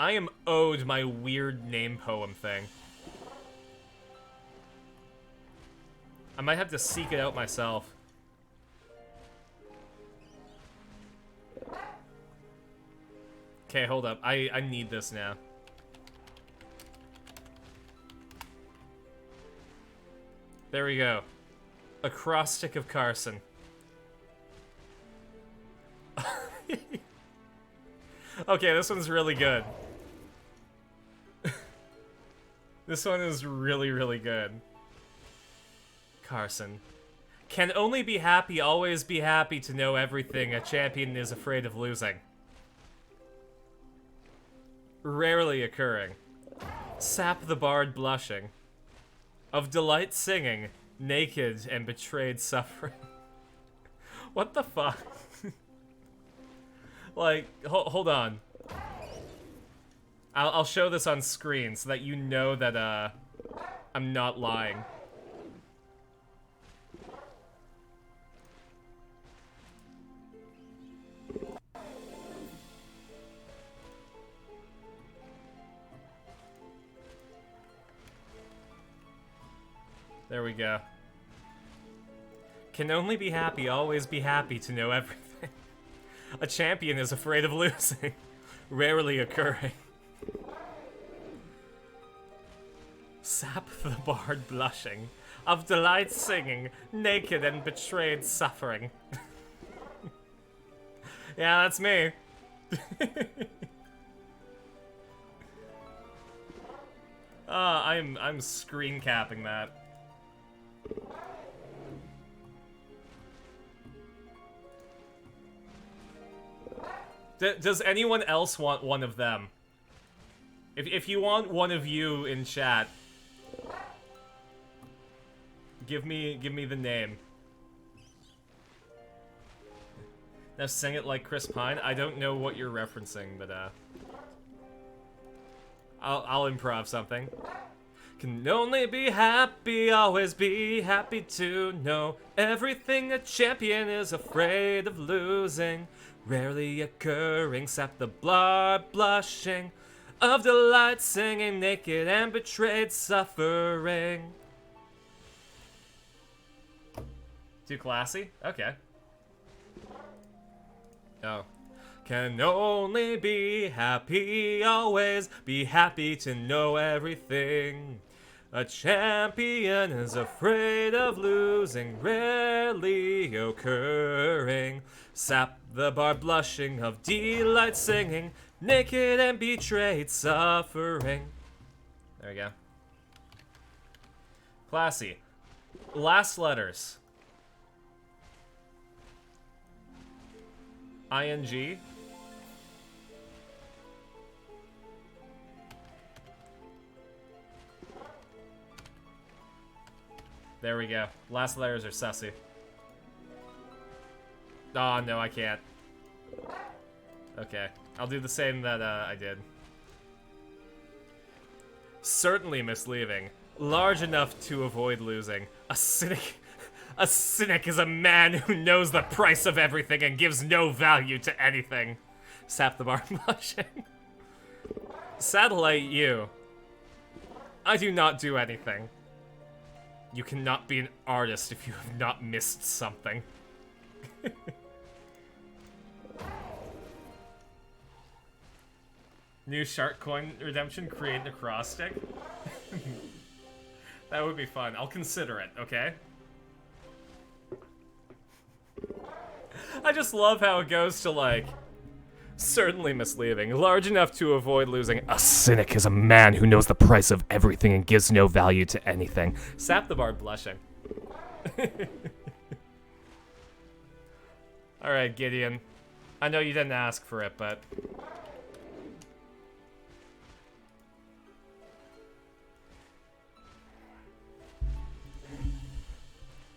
Speaker 2: am owed my weird name poem thing. I might have to seek it out myself. Okay, hold up. I need this now. There we go. Acrostic of Carson. Okay, this one's really good. This one is really, really good. Carson. Can only be happy, always be happy to know everything. A champion is afraid of losing. Rarely occurring. Sap the bard blushing. Of delight singing. Naked and betrayed suffering. What the fuck? Like, hold on. I'll show this on screen so that you know that, I'm not lying. There we go. Can only be happy, always be happy to know everything. A champion is afraid of losing. Rarely occurring. Sap the bard blushing. Of delight singing. Naked and betrayed suffering. Yeah, that's me. I'm screen capping that. Does anyone else want one of them? If you want one of you in chat, give me the name. Now sing it like Chris Pine. I don't know what you're referencing, but I'll improv something. Can only be happy, always be happy to know everything. A champion is afraid of losing. Rarely occurring, sap the blood blushing. Of delight singing, naked and betrayed suffering. Too classy? Okay. Oh. Can only be happy, always be happy to know everything. A champion is afraid of losing, rarely occurring. Sap the bard blushing, of delight singing, Naked and betrayed, suffering. There we go. Classy. Last letters. ING. There we go. Last letters are sussy. Oh, no, I can't. Okay. I'll do the same that I did. Certainly misleading. Large enough to avoid losing. A cynic is a man who knows the price of everything and gives no value to anything. Sap the bar blushing. Satellite you. I do not do anything. You cannot be an artist if you have not missed something. New shark coin redemption, create an acrostic. That would be fun. I'll consider it, okay? I just love how it goes to, like, certainly misleading. Large enough to avoid losing. A cynic is a man who knows the price of everything and gives no value to anything. Sap the bard blushing. Alright, Gideon. I know you didn't ask for it, but...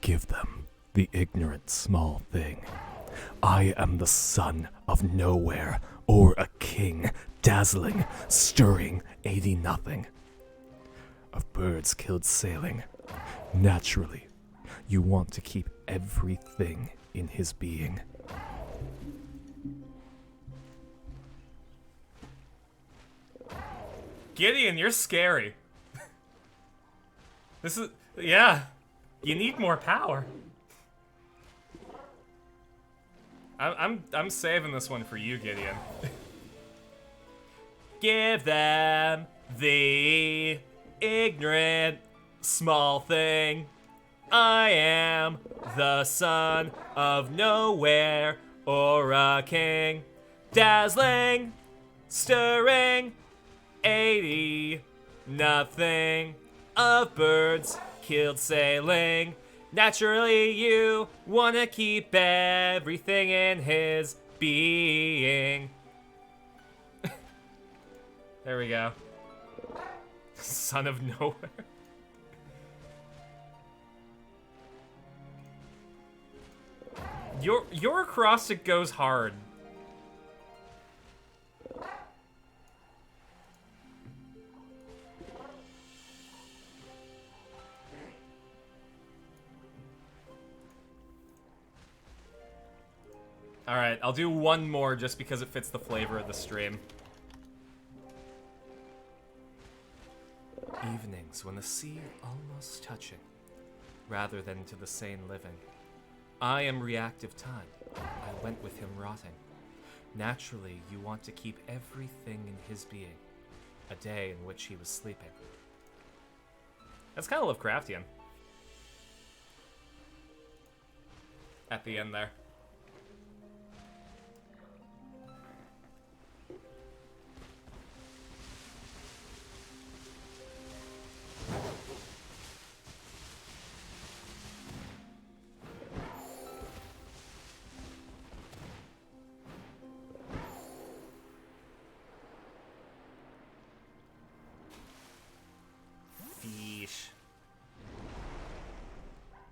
Speaker 2: Give them the ignorant small thing. I am the son of nowhere, or a king, dazzling, stirring, 80-0. Of birds killed sailing. Naturally, you want to keep everything in his being. Gideon, you're scary. This is, yeah. You need more power. I'm saving this one for you, Gideon. Give them the ignorant small thing. I am the son of nowhere or a king. Dazzling, stirring, 80-0 of birds killed sailing. Naturally, you wanna keep everything in his being. There we go. Son of nowhere. Your acrostic goes hard. Alright, I'll do one more just because it fits the flavor of the stream. Evenings when the sea almost touching, rather than to the sane living. I am reactive time. I went with him rotting. Naturally, you want to keep everything in his being. A day in which he was sleeping. That's kind of Lovecraftian. At the end there.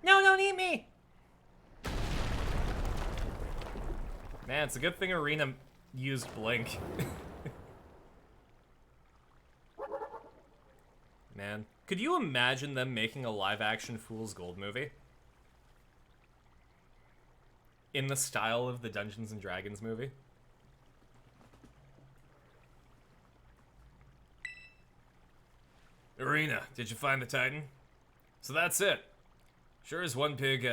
Speaker 2: No, don't eat me! Man, it's a good thing Erina used Blink. Man, could you imagine them making a live-action Fool's Gold movie? In the style of the Dungeons & Dragons movie? Erina, did you find the Titan? So that's it. Sure is one big,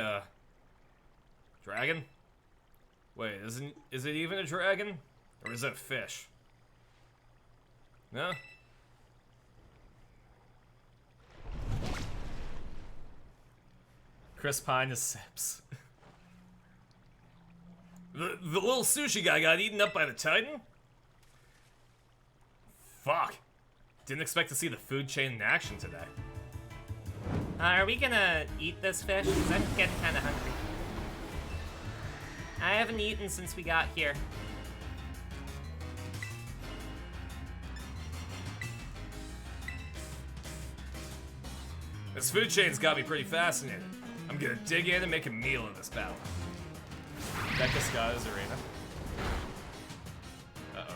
Speaker 2: dragon? Wait, is it even a dragon? Or is it a fish? No? Chris Pine is Sips. The little sushi guy got eaten up by the Titan? Fuck. Didn't expect to see the food chain in action today. Are we gonna eat this fish? Because I'm getting kind of hungry. I haven't eaten since we got here. This food chain's got me pretty fascinated. I'm gonna dig in and make a meal of this battle. Becca Scott's arena. Uh-oh.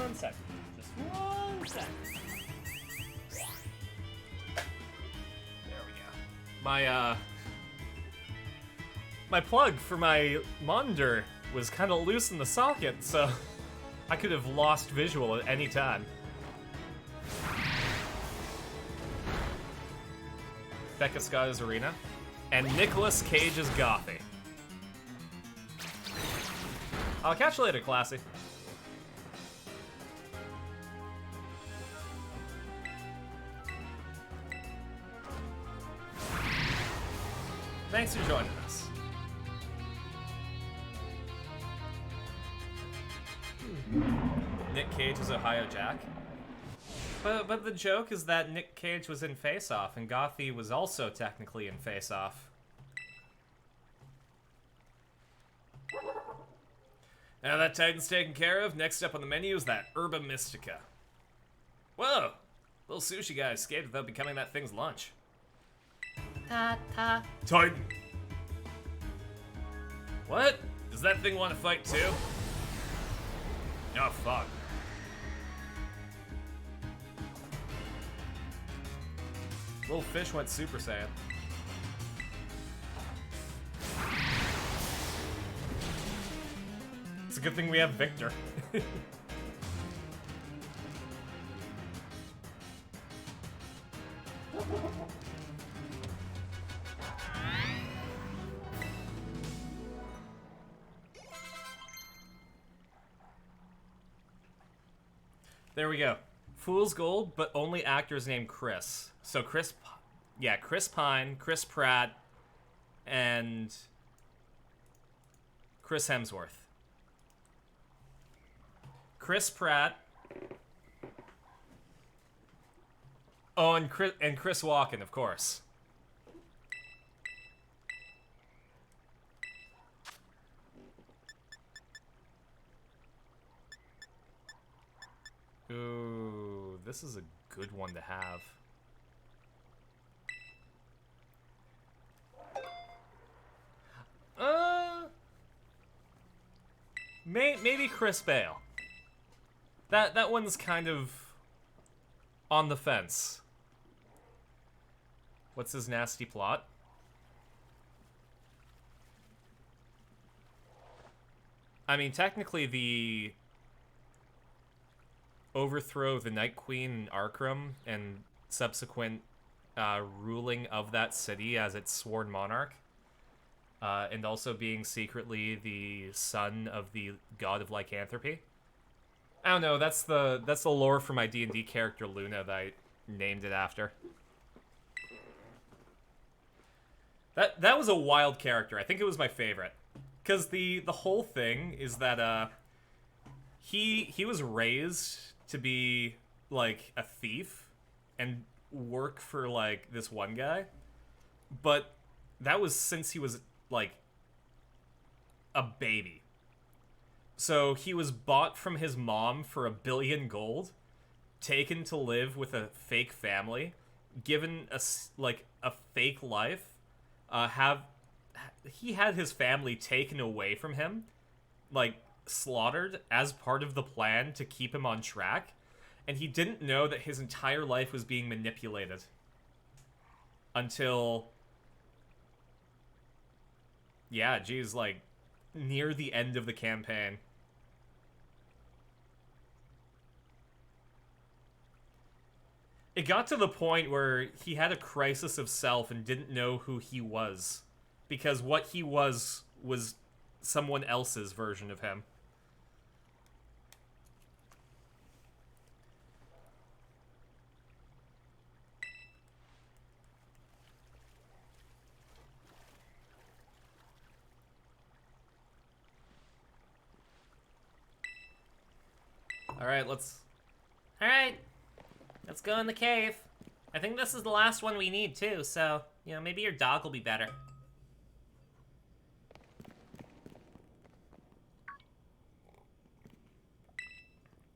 Speaker 2: One second. Just one second. There we go. My plug for my monitor was kind of loose in the socket, so I could have lost visual at any time. Becca Scott's arena, and Nicolas Cage's Gothy. I'll catch you later, Classy. Thanks for joining us. Nick Cage is Ohio Jack. But the joke is that Nick Cage was in Face Off, and Gothy was also technically in Face Off. Now that Titan's taken care of, next up on the menu is that Herba Mystica. Whoa! Little sushi guy escaped without becoming that thing's lunch. Ta-ta. Titan! What? Does that thing want to fight too? Oh, fuck. Little fish went Super Saiyan. It's a good thing we have Victor. There we go. Fool's Gold, but only actors named Chris. So Chris Pine, Chris Pratt, and Chris Hemsworth. Chris Pratt. Oh, and Chris Walken, of course. Ooh, this is a good one to have. Maybe Chris Bale. That one's kind of on the fence. What's his nasty plot? I mean, technically the overthrow of the Night Queen in Arkram and subsequent ruling of that city as its sworn monarch, and also being secretly the son of the god of lycanthropy. I don't know. That's the lore for my D&D character Luna that I named it after. That was a wild character. I think it was my favorite, because the whole thing is that he was raised to be like a thief and work for like this one guy, but that was since he was like a baby. So he was bought from his mom for 1 billion gold, taken to live with a fake family, given a fake life. He had his family taken away from him, like slaughtered as part of the plan to keep him on track, and he didn't know that his entire life was being manipulated until, yeah, geez, like near the end of the campaign. It got to the point where he had a crisis of self and didn't know who he was, because what he was someone else's version of him. Alright, let's go in the cave. I think this is the last one we need, too, so, you know, maybe your dog will be better.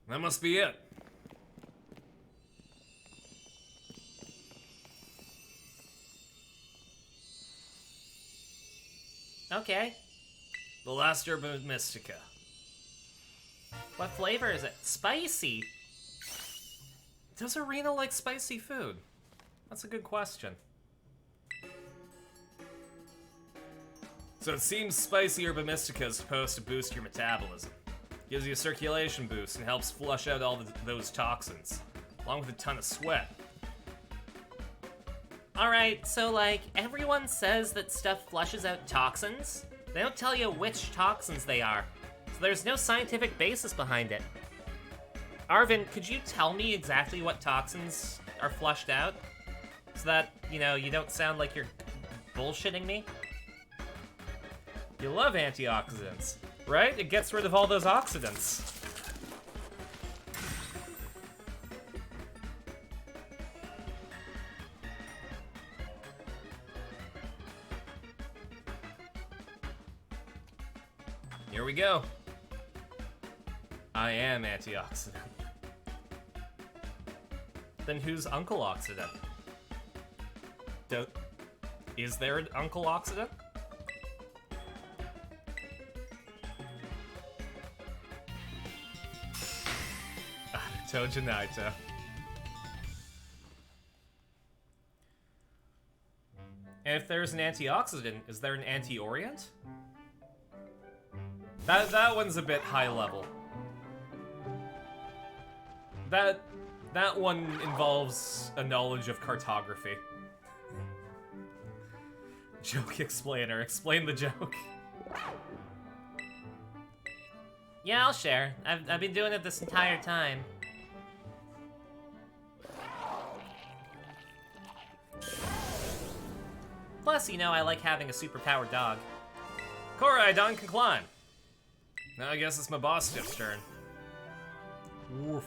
Speaker 2: That must be it. Okay. The last herb of Mystica. What flavor is it? Spicy? Does Erina like spicy food? That's a good question. So it seems spicy herb of Mystica is supposed to boost your metabolism. Gives you a circulation boost and helps flush out all those toxins, along with a ton of sweat. Alright, so like, everyone says that stuff flushes out toxins. They don't tell you which toxins they are, so there's no scientific basis behind it. Arvin, could you tell me exactly what toxins are flushed out? So that, you know, you don't sound like you're bullshitting me? You love antioxidants, right? It gets rid of all those oxidants. Here we go. I am antioxidant. Then who's Uncle Oxidant? Is there an Uncle Oxidant? Toja Naito. And if there's an antioxidant, is there an anti-orient? That one's a bit high level. That one involves a knowledge of cartography. Joke explainer. Explain the joke. Yeah, I'll share. I've been doing it this entire time. Plus, you know, I like having a superpowered dog. Koraidon can climb. Now I guess it's my boss Stiff's turn. Woof.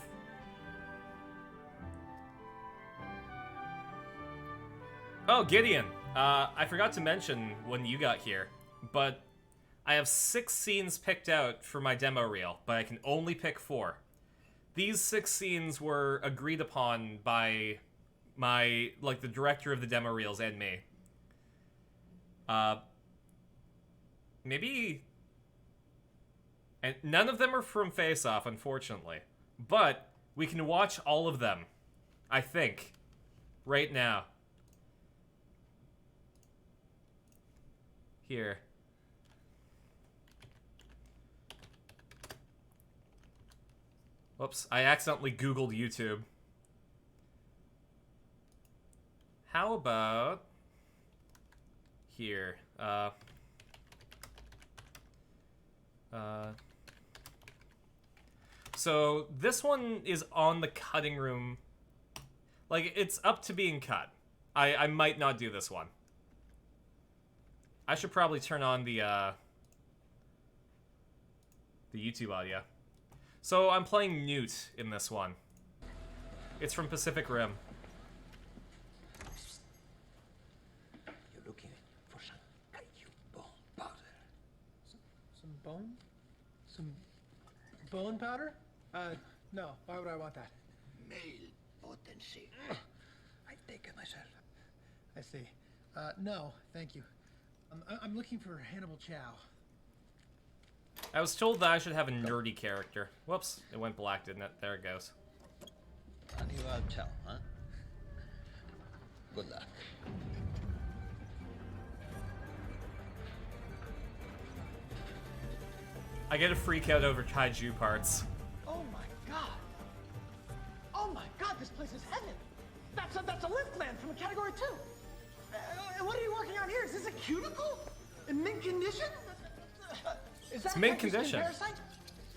Speaker 2: Oh, Gideon. I forgot to mention when you got here, but I have 6 scenes picked out for my demo reel, but I can only pick 4. These 6 scenes were agreed upon by my, like, the director of the demo reels and me. Maybe... And none of them are from Face Off, unfortunately. But we can watch all of them, I think, right now. Here. Whoops, I accidentally Googled YouTube. How about... Here, so this one is on the cutting room. Like, it's up to being cut. I might not do this one. I should probably turn on the YouTube audio. So I'm playing Newt in this one. It's from Pacific Rim.
Speaker 3: You're looking for some kaiju bone powder.
Speaker 4: Some bone? Some bone powder? No. Why would I want that?
Speaker 3: Male potency. I take it myself.
Speaker 4: I see. No, thank you. I'm looking for Hannibal Chow.
Speaker 2: I was told that I should have a nerdy character. Whoops, it went black, didn't it? There it goes.
Speaker 3: Hannibal Chow, huh? Good luck.
Speaker 2: I get a freak out over kaiju parts.
Speaker 4: Oh my god! Oh my god, this place is heaven! That's a lift land from a Category 2! What are you working on here? Is this a cuticle? In mint condition? Is that
Speaker 2: It's mint
Speaker 4: a kaiju
Speaker 2: condition.
Speaker 4: parasite?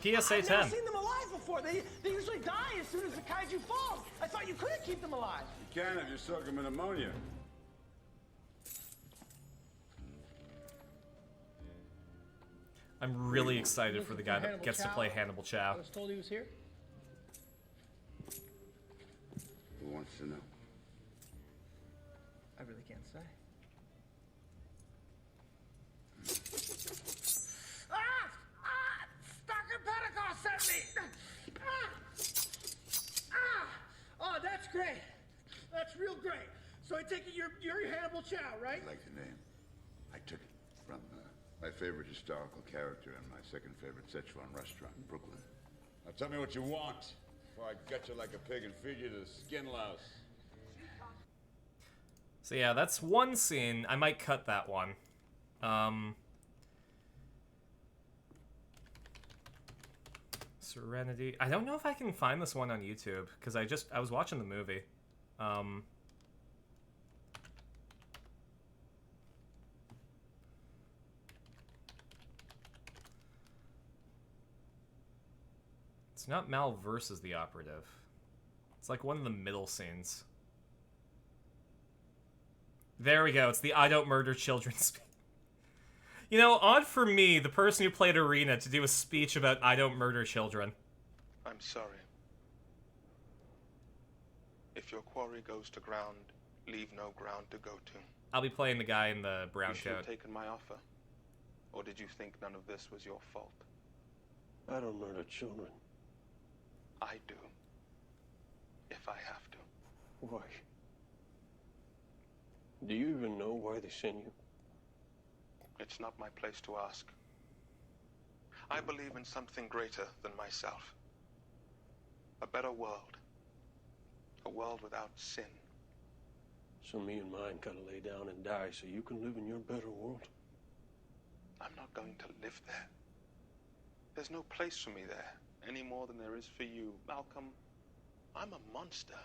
Speaker 2: PSA
Speaker 4: I've
Speaker 2: 10.
Speaker 4: never seen them alive before. They usually die as soon as the kaiju falls. I thought you couldn't keep them alive.
Speaker 5: You can if you soak them in ammonia.
Speaker 2: I'm really excited for the guy that
Speaker 4: Hannibal
Speaker 2: gets to
Speaker 4: Chow?
Speaker 2: play Hannibal Chow.
Speaker 4: I was told he was here.
Speaker 5: Who wants to know?
Speaker 4: I really can't say. Dr. Pentecost sent me! Oh, that's great. That's real great. So I take it you're Hannibal Chow, right?
Speaker 5: I like the name. I took it from my favorite historical character in my second favorite Szechuan restaurant in Brooklyn. Now tell me what you want, before I gut you like a pig and feed you to skin louse.
Speaker 2: So yeah, that's one scene. I might cut that one. Serenity. I don't know if I can find this one on YouTube, because I was watching the movie. It's not Mal versus the operative. It's like one of the middle scenes. There we go. It's the I don't murder children speech. You know, odd for me, the person who played Erina, to do a speech about I don't murder children.
Speaker 6: I'm sorry. If your quarry goes to ground, leave no ground to go to.
Speaker 2: I'll be playing the guy in the brown
Speaker 6: You should have
Speaker 2: coat.
Speaker 6: taken my offer. Or did you think none of this was your fault?
Speaker 7: I don't murder children.
Speaker 6: I do. If I have to.
Speaker 7: Why? Do you even know why they send you?
Speaker 6: It's not my place to ask. I believe in something greater than myself. A better world. A world without sin.
Speaker 7: So me and mine gotta lay down and die so you can live in your better world?
Speaker 6: I'm not going to live there. There's no place for me there, any more than there is for you. Malcolm, I'm a monster.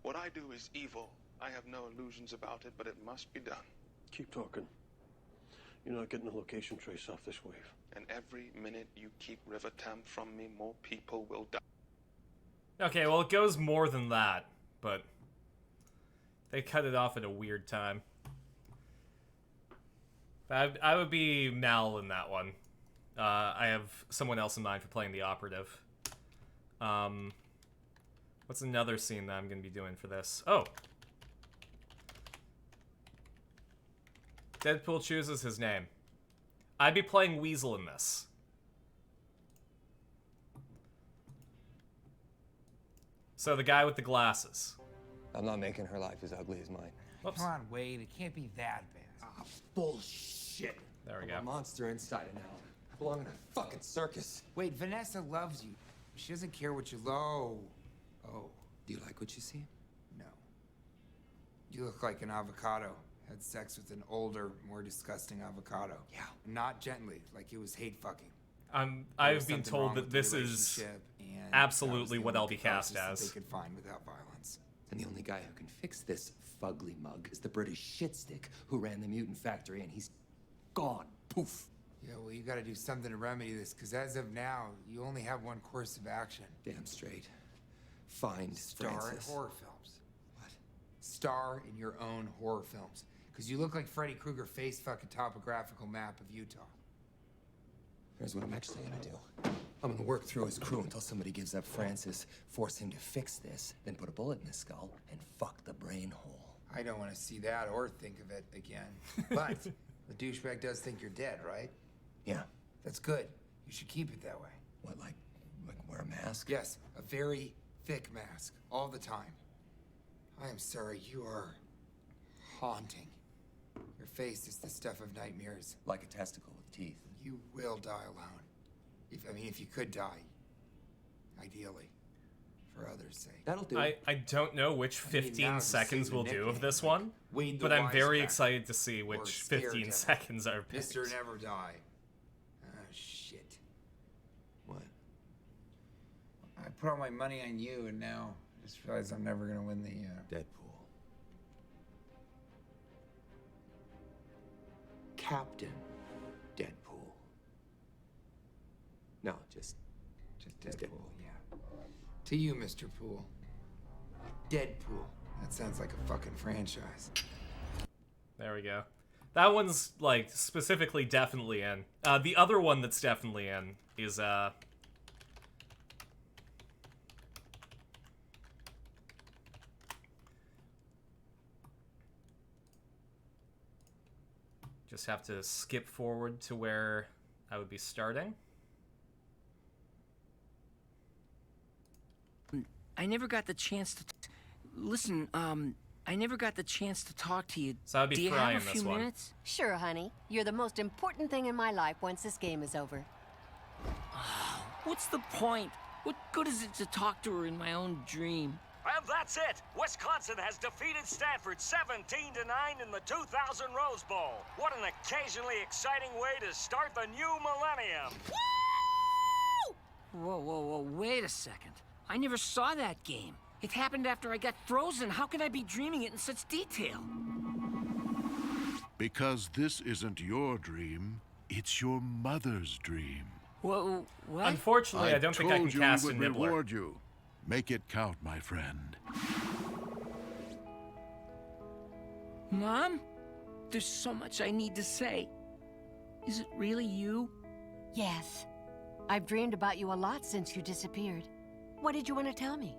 Speaker 6: What I do is evil. I have no illusions about it, but it must be done.
Speaker 7: Keep talking. You're not getting a location trace off this wave.
Speaker 6: And every minute you keep River Tam from me, more people will die.
Speaker 2: Okay, well, it goes more than that, but they cut it off at a weird time. I would be Mal in that one. I have someone else in mind for playing the operative. What's another scene that I'm going to be doing for this? Oh! Deadpool chooses his name. I'd be playing Weasel in this. So the guy with the glasses.
Speaker 8: I'm not making her life as ugly as mine.
Speaker 2: Whoops.
Speaker 9: Come on, Wade. It can't be that bad.
Speaker 8: Ah, bullshit.
Speaker 2: There we
Speaker 8: I'm
Speaker 2: go.
Speaker 8: a monster inside and out. I belong in a fucking circus.
Speaker 9: Wait, Vanessa loves you. She doesn't care what you low. Oh,
Speaker 8: Do you like what you see?
Speaker 9: no. You look like an avocado. Had sex with an older, more disgusting avocado.
Speaker 8: Yeah.
Speaker 9: Not gently, like it was hate fucking.
Speaker 2: I've
Speaker 9: There was
Speaker 2: been
Speaker 9: something
Speaker 2: told
Speaker 9: wrong
Speaker 2: that
Speaker 9: with the
Speaker 2: this is
Speaker 9: relationship, and that was
Speaker 2: absolutely
Speaker 9: the
Speaker 2: what
Speaker 9: only
Speaker 2: I'll be cast
Speaker 9: catharsis that
Speaker 2: as.
Speaker 9: they could find without violence.
Speaker 8: And the only guy who can fix this fugly mug is the British shitstick who ran the mutant factory, and he's gone. Poof.
Speaker 9: Yeah, well, you gotta do something to remedy this, because as of now, you only have one course of action.
Speaker 8: Damn straight. Find
Speaker 9: Star in
Speaker 8: Francis.
Speaker 9: horror films.
Speaker 8: What?
Speaker 9: Star in your own horror films. Because you look like Freddy Krueger face fucking topographical map of Utah.
Speaker 8: Here's what I'm actually gonna do. I'm gonna work through his crew until somebody gives up Francis, force him to fix this, then put a bullet in his skull and fuck the brain hole.
Speaker 9: I don't want to see that or think of it again. But the douchebag does think you're dead, right?
Speaker 8: Yeah.
Speaker 9: That's good. You should keep it that way.
Speaker 8: What, like wear a mask?
Speaker 9: Yes, a very thick mask, all the time. I am sorry, you are haunting. Your face is the stuff of nightmares.
Speaker 8: Like a testicle with teeth.
Speaker 9: You will die alone. If you could die. Ideally. For others' sake.
Speaker 8: That'll do.
Speaker 2: I don't know which
Speaker 9: I mean,
Speaker 2: 15
Speaker 9: now
Speaker 2: seconds
Speaker 9: you see
Speaker 2: we'll
Speaker 9: the
Speaker 2: do of
Speaker 9: nickname,
Speaker 2: this
Speaker 9: like
Speaker 2: one,
Speaker 9: Wade the
Speaker 2: but I'm very
Speaker 9: Wisecracker,
Speaker 2: excited to see
Speaker 9: or
Speaker 2: which
Speaker 9: Scare
Speaker 2: 15
Speaker 9: Devil.
Speaker 2: seconds are picked.
Speaker 9: Mr. Never Die. Ah, shit.
Speaker 8: What?
Speaker 9: I put all my money on you, and now I just realized I'm never gonna win the,
Speaker 8: Deadpool. Captain Deadpool. No, just
Speaker 9: Just
Speaker 8: Deadpool.
Speaker 9: Deadpool, yeah. To you, Mr. Pool. Deadpool. That sounds like a fucking franchise.
Speaker 2: There we go. That one's, like, specifically definitely in. The other one that's definitely in is, Just have to skip forward to where I would be starting.
Speaker 10: I never got the chance to... Listen, I never got the chance to talk to you.
Speaker 2: So I'd be
Speaker 10: Do you
Speaker 2: Fry
Speaker 10: have a
Speaker 2: in
Speaker 10: few
Speaker 2: this one.
Speaker 10: minutes?
Speaker 11: Sure, honey. You're the most important thing in my life once this game is over.
Speaker 10: What's the point? What good is it to talk to her in my own dream?
Speaker 12: And that's it. Wisconsin has defeated Stanford 17-9 in the 2000 Rose Bowl. What an occasionally exciting way to start the new millennium.
Speaker 10: Woo! Whoa, wait a second. I never saw that game. It happened after I got frozen. How can I be dreaming it in such detail?
Speaker 13: Because this isn't your dream, it's your mother's dream.
Speaker 10: What?
Speaker 2: Unfortunately, I don't think I can cast a nibbler.
Speaker 13: Reward you. Make it count, my friend.
Speaker 10: Mom? There's so much I need to say. Is it really you?
Speaker 11: Yes. I've dreamed about you a lot since you disappeared. What did you want to tell me?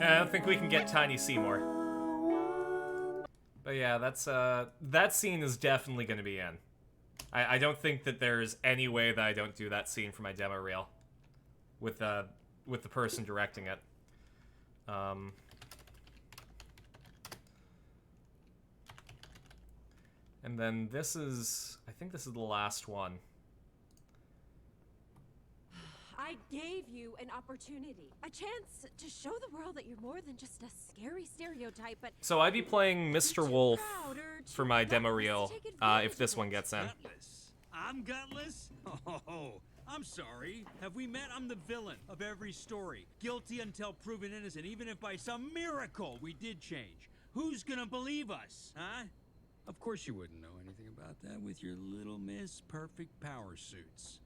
Speaker 2: I don't think we can get Tiny Seymour. But yeah, that's that scene is definitely going to be in. I don't think that there's any way that I don't do that scene for my demo reel with the person directing it. And then this is, I think this is the last one.
Speaker 14: I gave you an opportunity, a chance to show the world that you're more than just a scary stereotype, but...
Speaker 2: So I'd be playing Mr. Wolf for my demo reel if this one gets in.
Speaker 15: Gutless? I'm gutless? Oh, I'm sorry. Have we met? I'm the villain of every story. Guilty until proven innocent, even if by some miracle we did change. Who's gonna believe us, huh? Of course you wouldn't know anything about that with your little Miss Perfect power suits.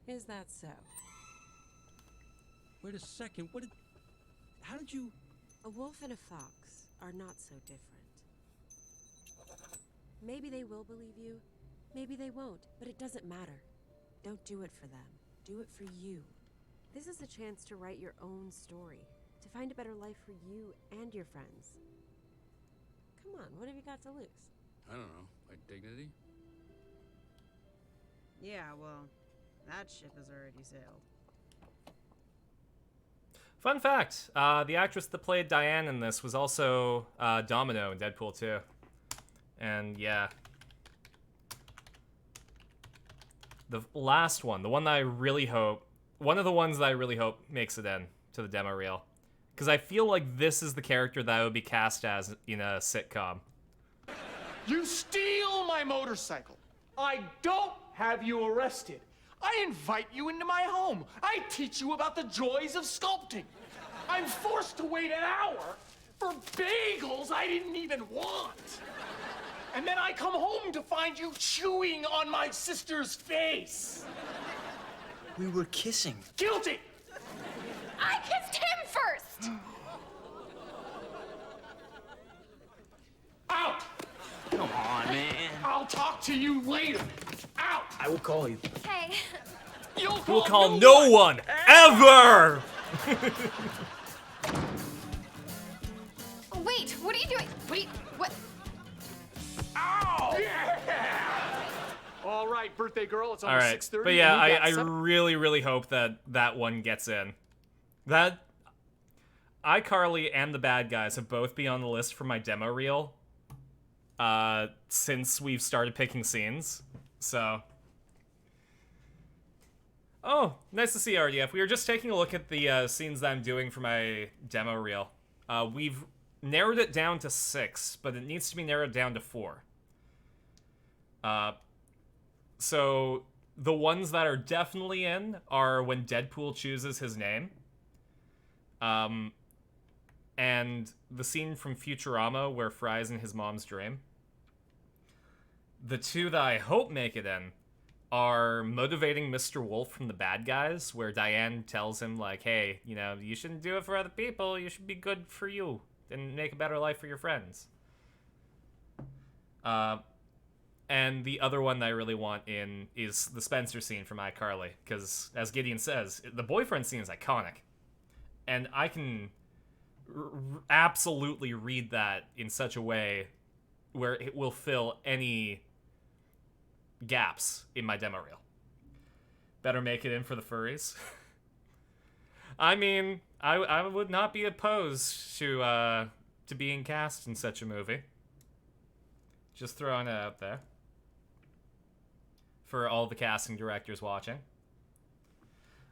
Speaker 14: Is that so?
Speaker 15: Wait a second, how did you...
Speaker 14: A wolf and a fox are not so different. Maybe they will believe you, maybe they won't, but it doesn't matter. Don't do it for them. Do it for you. This is a chance to write your own story, to find a better life for you and your friends. Come on, what have you got to lose?
Speaker 15: I don't know, my dignity?
Speaker 16: Yeah, well, that ship has already sailed.
Speaker 2: Fun fact, the actress that played Diane in this was also Domino in Deadpool 2. And yeah. The last one, the one that I really hope, one of the ones that I really hope makes it in to the demo reel. Because I feel like this is the character that I would be cast as in a sitcom.
Speaker 4: You steal my motorcycle. I don't have you arrested. I invite you into my home. I teach you about the joys of sculpting. I'm forced to wait an hour for bagels I didn't even want. And then I come home to find you chewing on my sister's face.
Speaker 17: We were kissing.
Speaker 4: Guilty!
Speaker 14: I kissed him first!
Speaker 4: Out!
Speaker 17: Come on, man.
Speaker 4: I'll talk to you later. Out!
Speaker 17: I will call you.
Speaker 14: Hey.
Speaker 2: We'll call no one ever!
Speaker 14: Wait, what are you doing? What?
Speaker 4: Ow! Yeah! All right, birthday girl, it's
Speaker 2: All
Speaker 4: almost
Speaker 2: right,
Speaker 4: 6:30.
Speaker 2: but yeah,
Speaker 4: and you got
Speaker 2: I
Speaker 4: seven-
Speaker 2: really, really hope that that one gets in. That iCarly and the bad guys have both been on the list for my demo reel since we've started picking scenes. So, oh, nice to see RDF. We were just taking a look at the scenes that I'm doing for my demo reel. We've narrowed it down to 6, but it needs to be narrowed down to 4. So the ones that are definitely in are when Deadpool chooses his name. And the scene from Futurama where Fry's in his mom's dream. The 2 that I hope make it in are motivating Mr. Wolf from the bad guys, where Diane tells him, like, hey, you know, you shouldn't do it for other people, you should be good for you and make a better life for your friends. And the other one that I really want in is the Spencer scene from iCarly, because as Gideon says, the boyfriend scene is iconic. And I can absolutely read that in such a way where it will fill any gaps in my demo reel. Better make it in for the furries. I mean, I would not be opposed to being cast in such a movie. Just throwing it out there. For all the casting directors watching.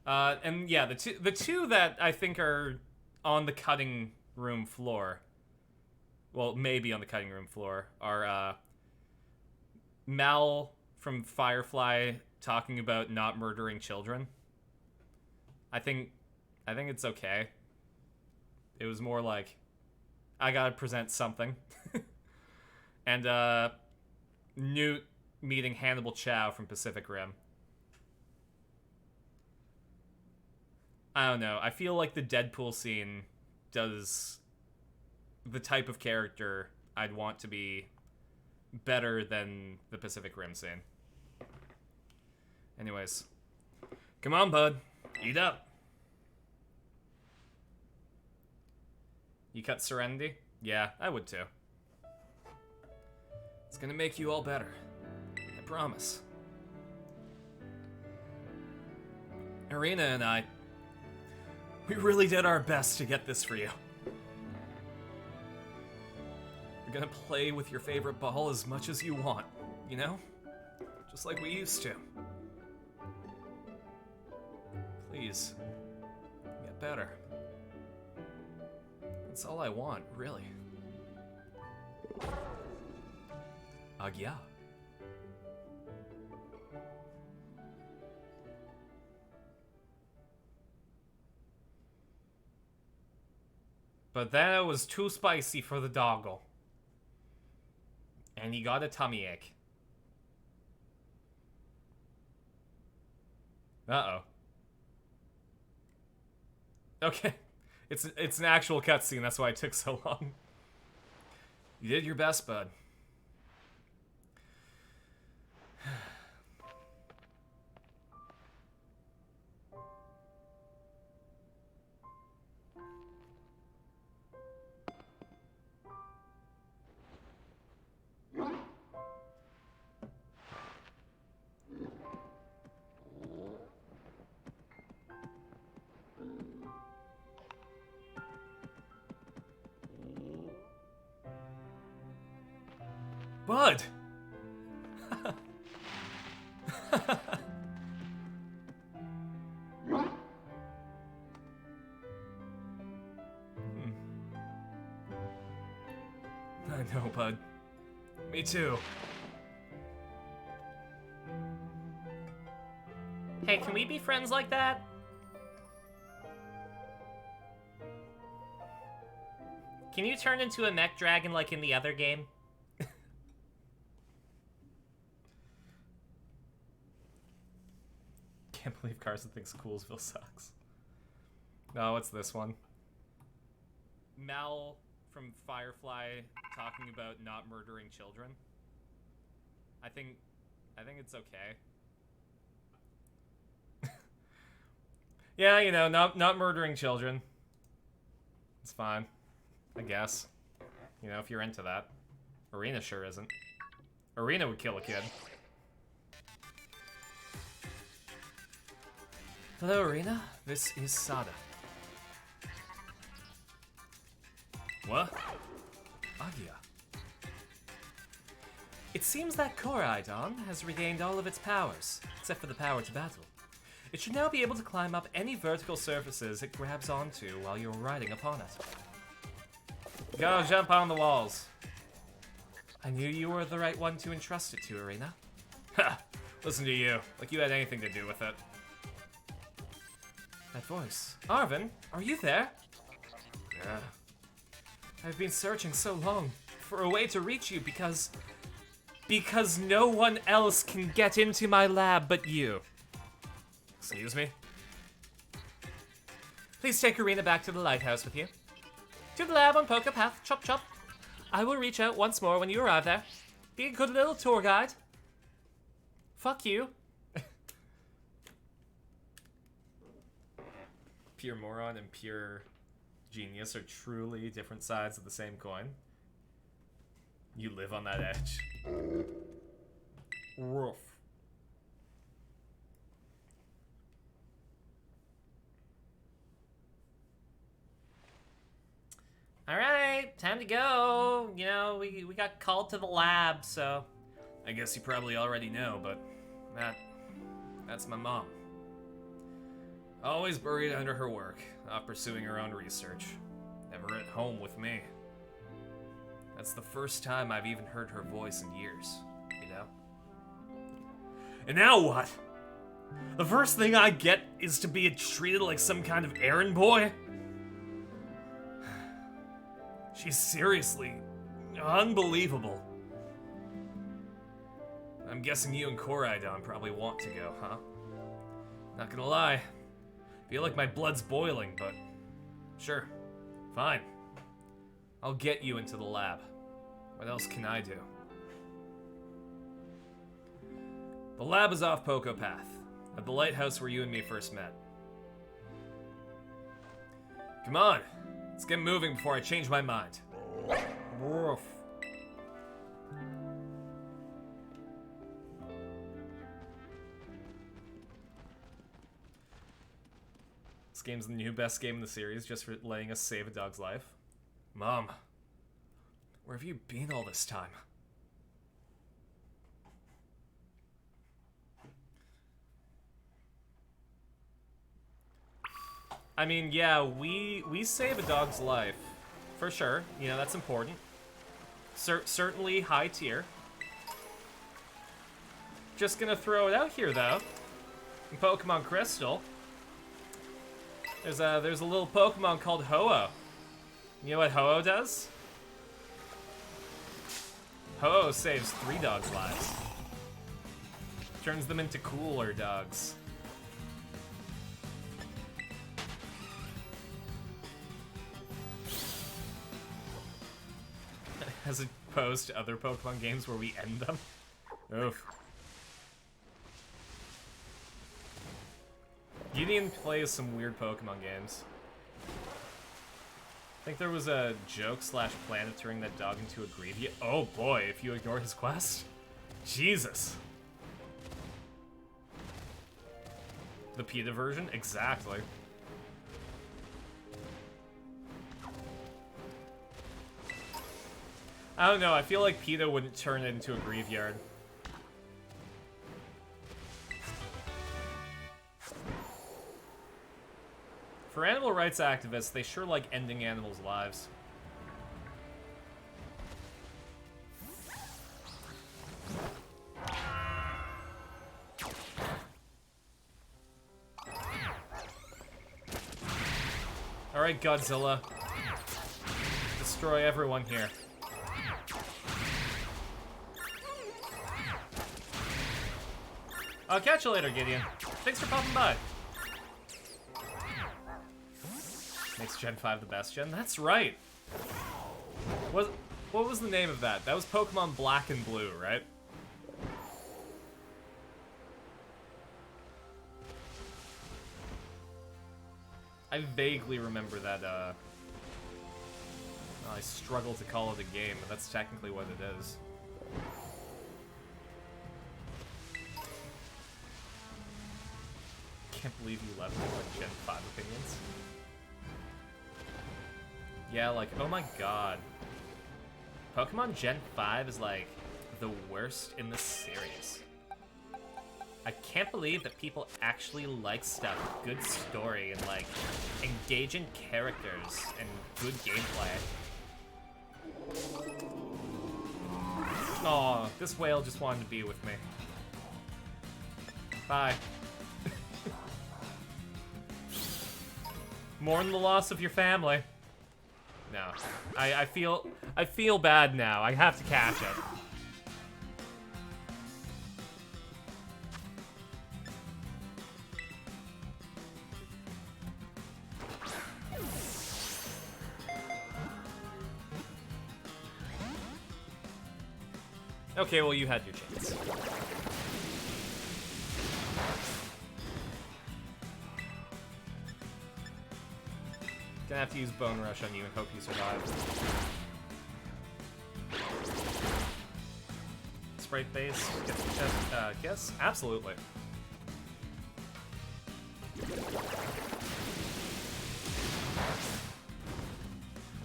Speaker 2: And yeah, the two that I think are on the cutting room floor, well, maybe on the cutting room floor, are Mal from Firefly talking about not murdering children. I think it's okay. It was more like, I gotta present something. And Newt meeting Hannibal Chow from Pacific Rim. I don't know. I feel like the Deadpool scene does the type of character I'd want to be better than the Pacific Rim scene. Anyways. Come on, bud. Eat up. You cut Serenity? Yeah, I would too. It's gonna make you all better. I promise. Erina and I, we really did our best to get this for you. You're gonna play with your favorite ball as much as you want, you know? Just like we used to. Please, get better. That's all I want, really. Yeah. But that was too spicy for the doggle. And he got a tummy ache. Uh-oh. Okay. It's an actual cutscene, that's why it took so long. You did your best, bud. Bud! I know, bud. Me too. Hey, can we be friends like that? Can you turn into a mech dragon like in the other game? Can't believe Carson thinks Coolsville sucks. No, what's this one? Mal from Firefly talking about not murdering children. I think it's okay. Yeah, you know, not murdering children. It's fine. I guess. You know, if you're into that. Erina sure isn't. Erina would kill a kid. Hello, Erina. This is Sada. What? Agia. It seems that Koraidon has regained all of its powers, except for the power to battle. It should now be able to climb up any vertical surfaces it grabs onto while you're riding upon it. Go jump on the walls. I knew you were the right one to entrust it to, Erina. Ha! Listen to you, like you had anything to do with it. That voice. Arvin, are you there? Yeah. I've been searching so long for a way to reach you because no one else can get into my lab but you. Excuse me? Please take Erina back to the lighthouse with you. To the lab on Poker Path, chop chop. I will reach out once more when you arrive there. Be a good little tour guide. Fuck you. Pure moron and pure genius are truly different sides of the same coin. You live on that edge. Rough. Alright, time to go. You know, we got called to the lab, so I guess you probably already know, but that's my mom. Always buried under her work, off pursuing her own research. Never at home with me. That's the first time I've even heard her voice in years, you know? And now what? The first thing I get is to be treated like some kind of errand boy? She's seriously unbelievable. I'm guessing you and Koraidon probably want to go, huh? Not gonna lie. Feel like my blood's boiling, but sure. Fine. I'll get you into the lab. What else can I do? The lab is off Poco Path, at the lighthouse where you and me first met. Come on, let's get moving before I change my mind. Woof. This game's the new best game in the series, just for letting us save a dog's life. Mom, where have you been all this time? I mean, yeah, we save a dog's life, for sure. You know, that's important. Certainly high tier. Just gonna throw it out here, though. In Pokemon Crystal, there's a little Pokemon called Ho-Oh. You know what Ho-Oh does? Ho-Oh saves 3 dogs' lives. Turns them into cooler dogs. As opposed to other Pokemon games where we end them. Oof. Gideon plays some weird Pokemon games. I think there was a joke/plan of turning that dog into a graveyard. Oh boy, if you ignore his quest? Jesus. The PETA version? Exactly. I don't know, I feel like PETA wouldn't turn it into a graveyard. For animal rights activists, they sure like ending animals' lives. Alright, Godzilla. Destroy everyone here. I'll catch you later, Gideon. Thanks for popping by. Makes Gen 5 the best gen? That's right. What was the name of that? That was Pokemon Black and Blue, right? I vaguely remember that, well, I struggle to call it a game, but that's technically what it is. Can't believe you left me with Gen 5 opinions. Yeah, like, oh my god. Pokemon Gen 5 is, like, the worst in the series. I can't believe that people actually like stuff, good story, and, like, engaging characters, and good gameplay. Aw, this whale just wanted to be with me. Bye. Mourn the loss of your family. No. I feel bad now. I have to catch it. Okay, well, you had your chance. Gonna have to use Bone Rush on you and hope you survive. Sprite base, get the chest, guess? Absolutely.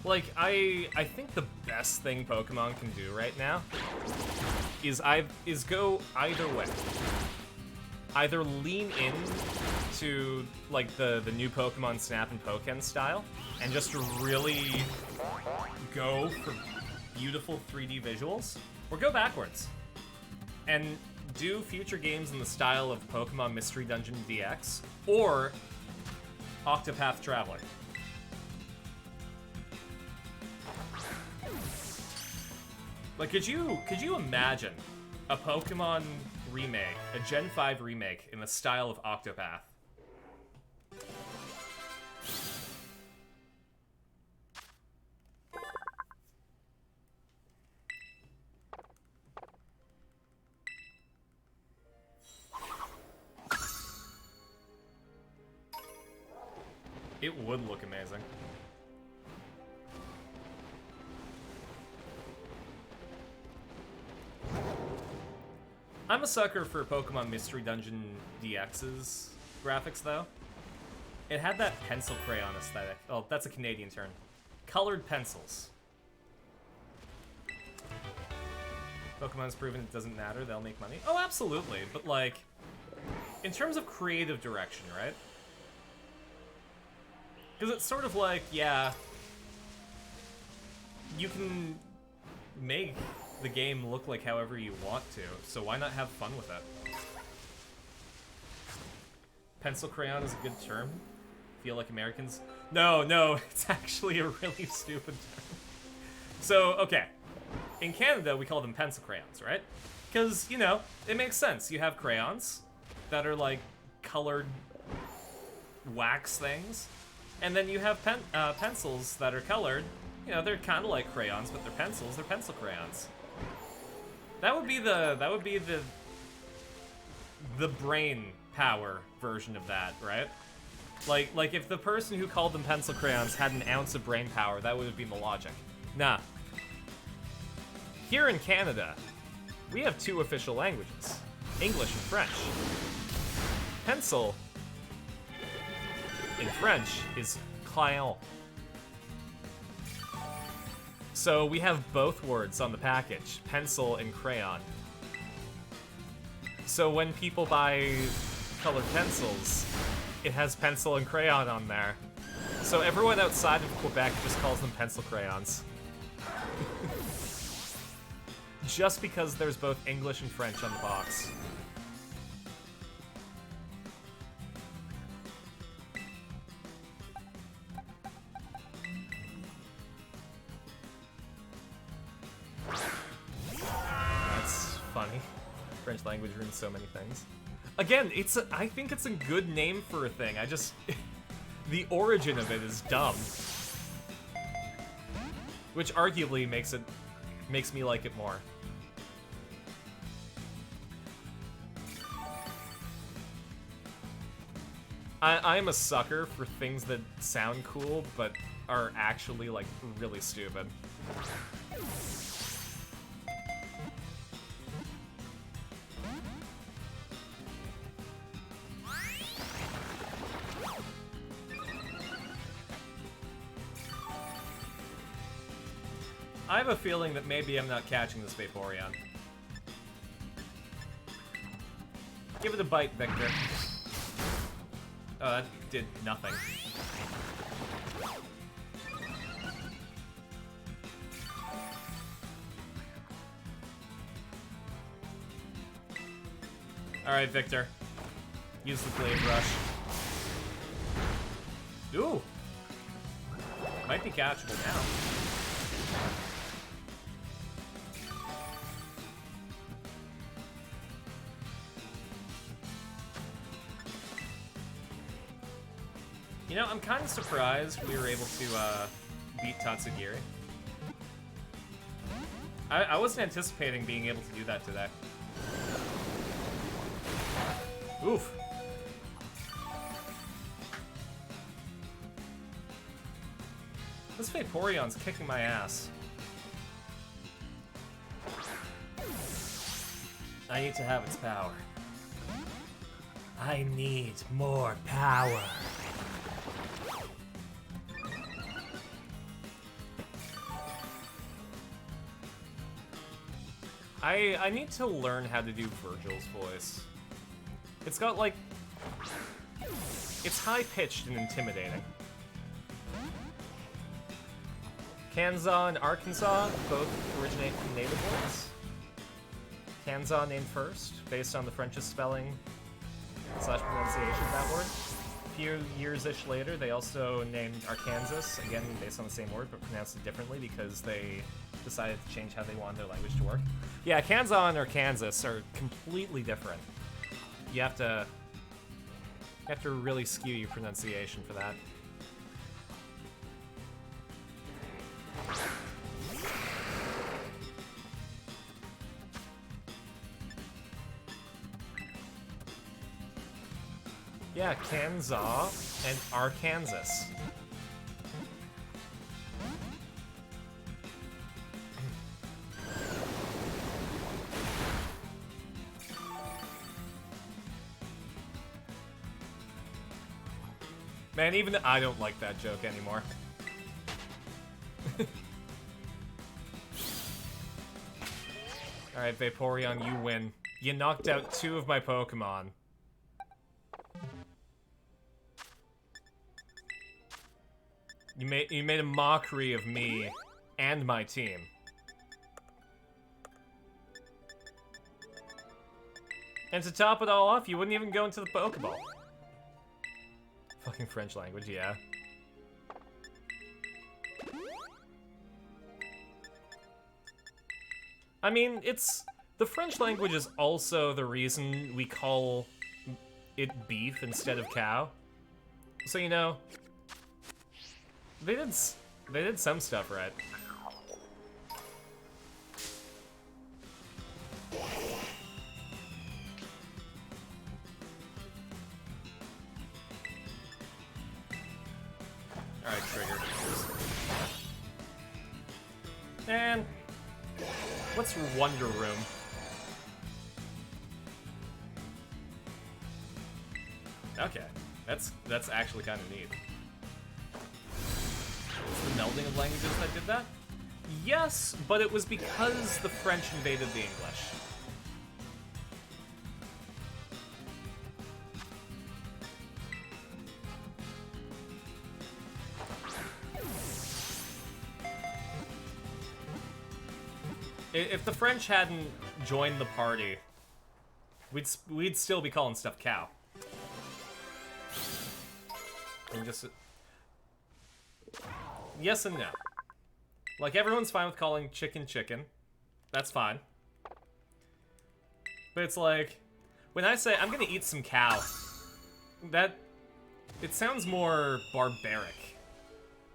Speaker 2: Like, I think the best thing Pokemon can do right now is go either way. Either lean in to like the new Pokemon Snap and Pokken style and just really go for beautiful 3D visuals, or go backwards and do future games in the style of Pokemon Mystery Dungeon DX or Octopath Traveler. Like, could you imagine a Pokemon remake, a Gen 5 remake in the style of Octopath? It would look amazing. I'm a sucker for Pokemon Mystery Dungeon DX's graphics, though. It had that pencil crayon aesthetic. Oh, that's a Canadian term. Colored pencils. Pokemon's proven it doesn't matter, they'll make money. Oh, absolutely, but like, in terms of creative direction, right? Because it's sort of like, yeah, you can make the game look like however you want to, so why not have fun with it? Pencil crayon is a good term. Feel like Americans... No, it's actually a really stupid term. So, okay. In Canada, we call them pencil crayons, right? Because, you know, it makes sense. You have crayons that are, like, colored wax things, and then you have pencils that are colored. You know, they're kind of like crayons, but they're pencils. They're pencil crayons. That would be the brain power version of that, right? Like if the person who called them pencil crayons had an ounce of brain power, that would have been the logic. Nah. Here in Canada, we have two official languages, English and French. Pencil in French is crayon. So we have both words on the package, pencil and crayon. So when people buy colored pencils, it has pencil and crayon on there. So everyone outside of Quebec just calls them pencil crayons. Just because there's both English and French on the box. That's funny. French language ruins so many things. Again, I think it's a good name for a thing. The origin of it is dumb. Which arguably makes me like it more. I'm a sucker for things that sound cool, but are actually, like, really stupid. I have a feeling that maybe I'm not catching this Vaporeon. Give it a bite, Victor. Oh, that did nothing. Alright, Victor. Use the Blade Rush. Ooh! Might be catchable now. You know, I'm kind of surprised we were able to beat Tatsugiri. I wasn't anticipating being able to do that today. Oof. This Vaporeon's kicking my ass. I need to have its power. I need more power. I need to learn how to do Virgil's voice. It's got like... It's high-pitched and intimidating. Kansas and Arkansas both originate from native words. Kansas named first, based on the French's spelling / pronunciation of that word. A few years-ish later, they also named Arkansas, again based on the same word, but pronounced it differently because they decided to change how they wanted their language to work. Yeah, Kansas and Arkansas are completely different. You have to really skew your pronunciation for that. Yeah, Kansas and Arkansas. Man, even I don't like that joke anymore. Alright, Vaporeon, you win. You knocked out 2 of my Pokemon. You made a mockery of me and my team. And to top it all off, you wouldn't even go into the Pokeball. Fucking French language, yeah. I mean, the French language is also the reason we call it beef instead of cow. So, you know, they did some stuff right. Alright, trigger. And what's Wonder Room? Okay, that's actually kind of neat. Was the melding of languages that did that? Yes, but it was because the French invaded the English. If the French hadn't joined the party, we'd still be calling stuff cow. And just yes and no. Like, everyone's fine with calling chicken chicken. That's fine. But it's like, when I say I'm gonna eat some cow, it sounds more barbaric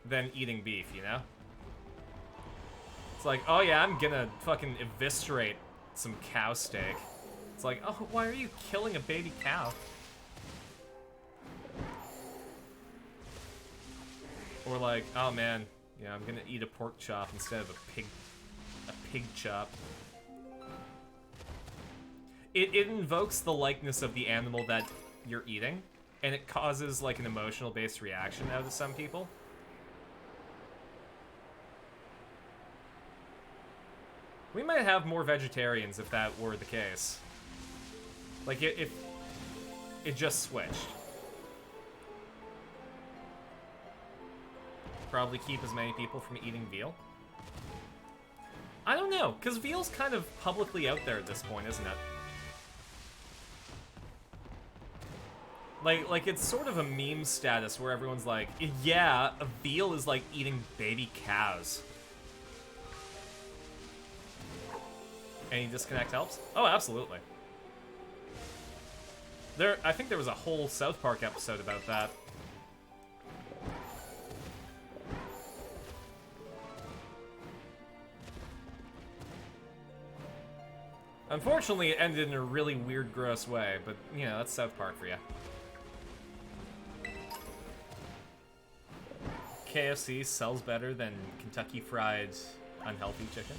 Speaker 2: than eating beef, you know? It's like, oh yeah, I'm gonna fucking eviscerate some cow steak. It's like, oh, why are you killing a baby cow? Or like, oh man, yeah, I'm gonna eat a pork chop instead of a pig chop. It invokes the likeness of the animal that you're eating, and it causes like an emotional-based reaction out of some people. We might have more vegetarians if that were the case. Like, it just switched. Probably keep as many people from eating veal. I don't know, because veal's kind of publicly out there at this point, isn't it? Like it's sort of a meme status where everyone's like, yeah, a veal is like eating baby cows. Any disconnect helps? Oh, absolutely. I think there was a whole South Park episode about that. Unfortunately, it ended in a really weird, gross way, but, you know, that's South Park for you. KFC sells better than Kentucky Fried unhealthy chicken?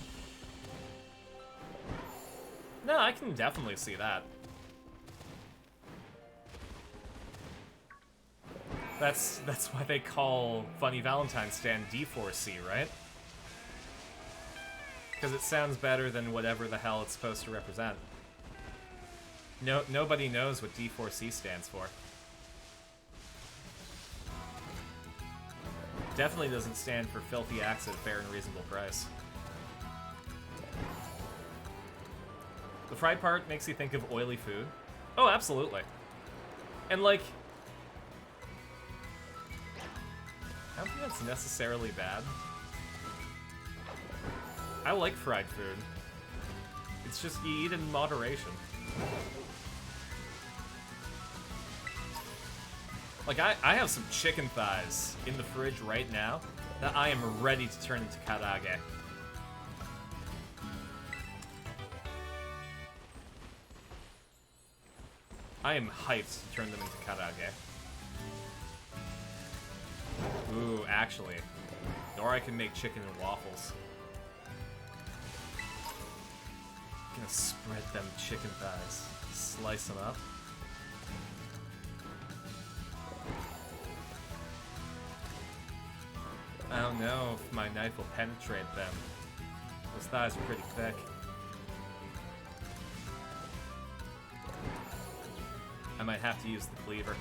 Speaker 2: No, I can definitely see that. That's why they call Funny Valentine Stand D4C, right? Because it sounds better than whatever the hell it's supposed to represent. Nobody knows what D4C stands for. Definitely doesn't stand for filthy acts at a fair and reasonable price. The fried part makes you think of oily food. Oh, absolutely. And like, I don't think that's necessarily bad. I like fried food. It's just you eat in moderation. Like, I have some chicken thighs in the fridge right now that I am ready to turn into karage. I am hyped to turn them into karage. Ooh, actually. Or I can make chicken and waffles. I'm gonna spread them chicken thighs. Slice them up. I don't know if my knife will penetrate them. Those thighs are pretty thick. I might have to use the cleaver.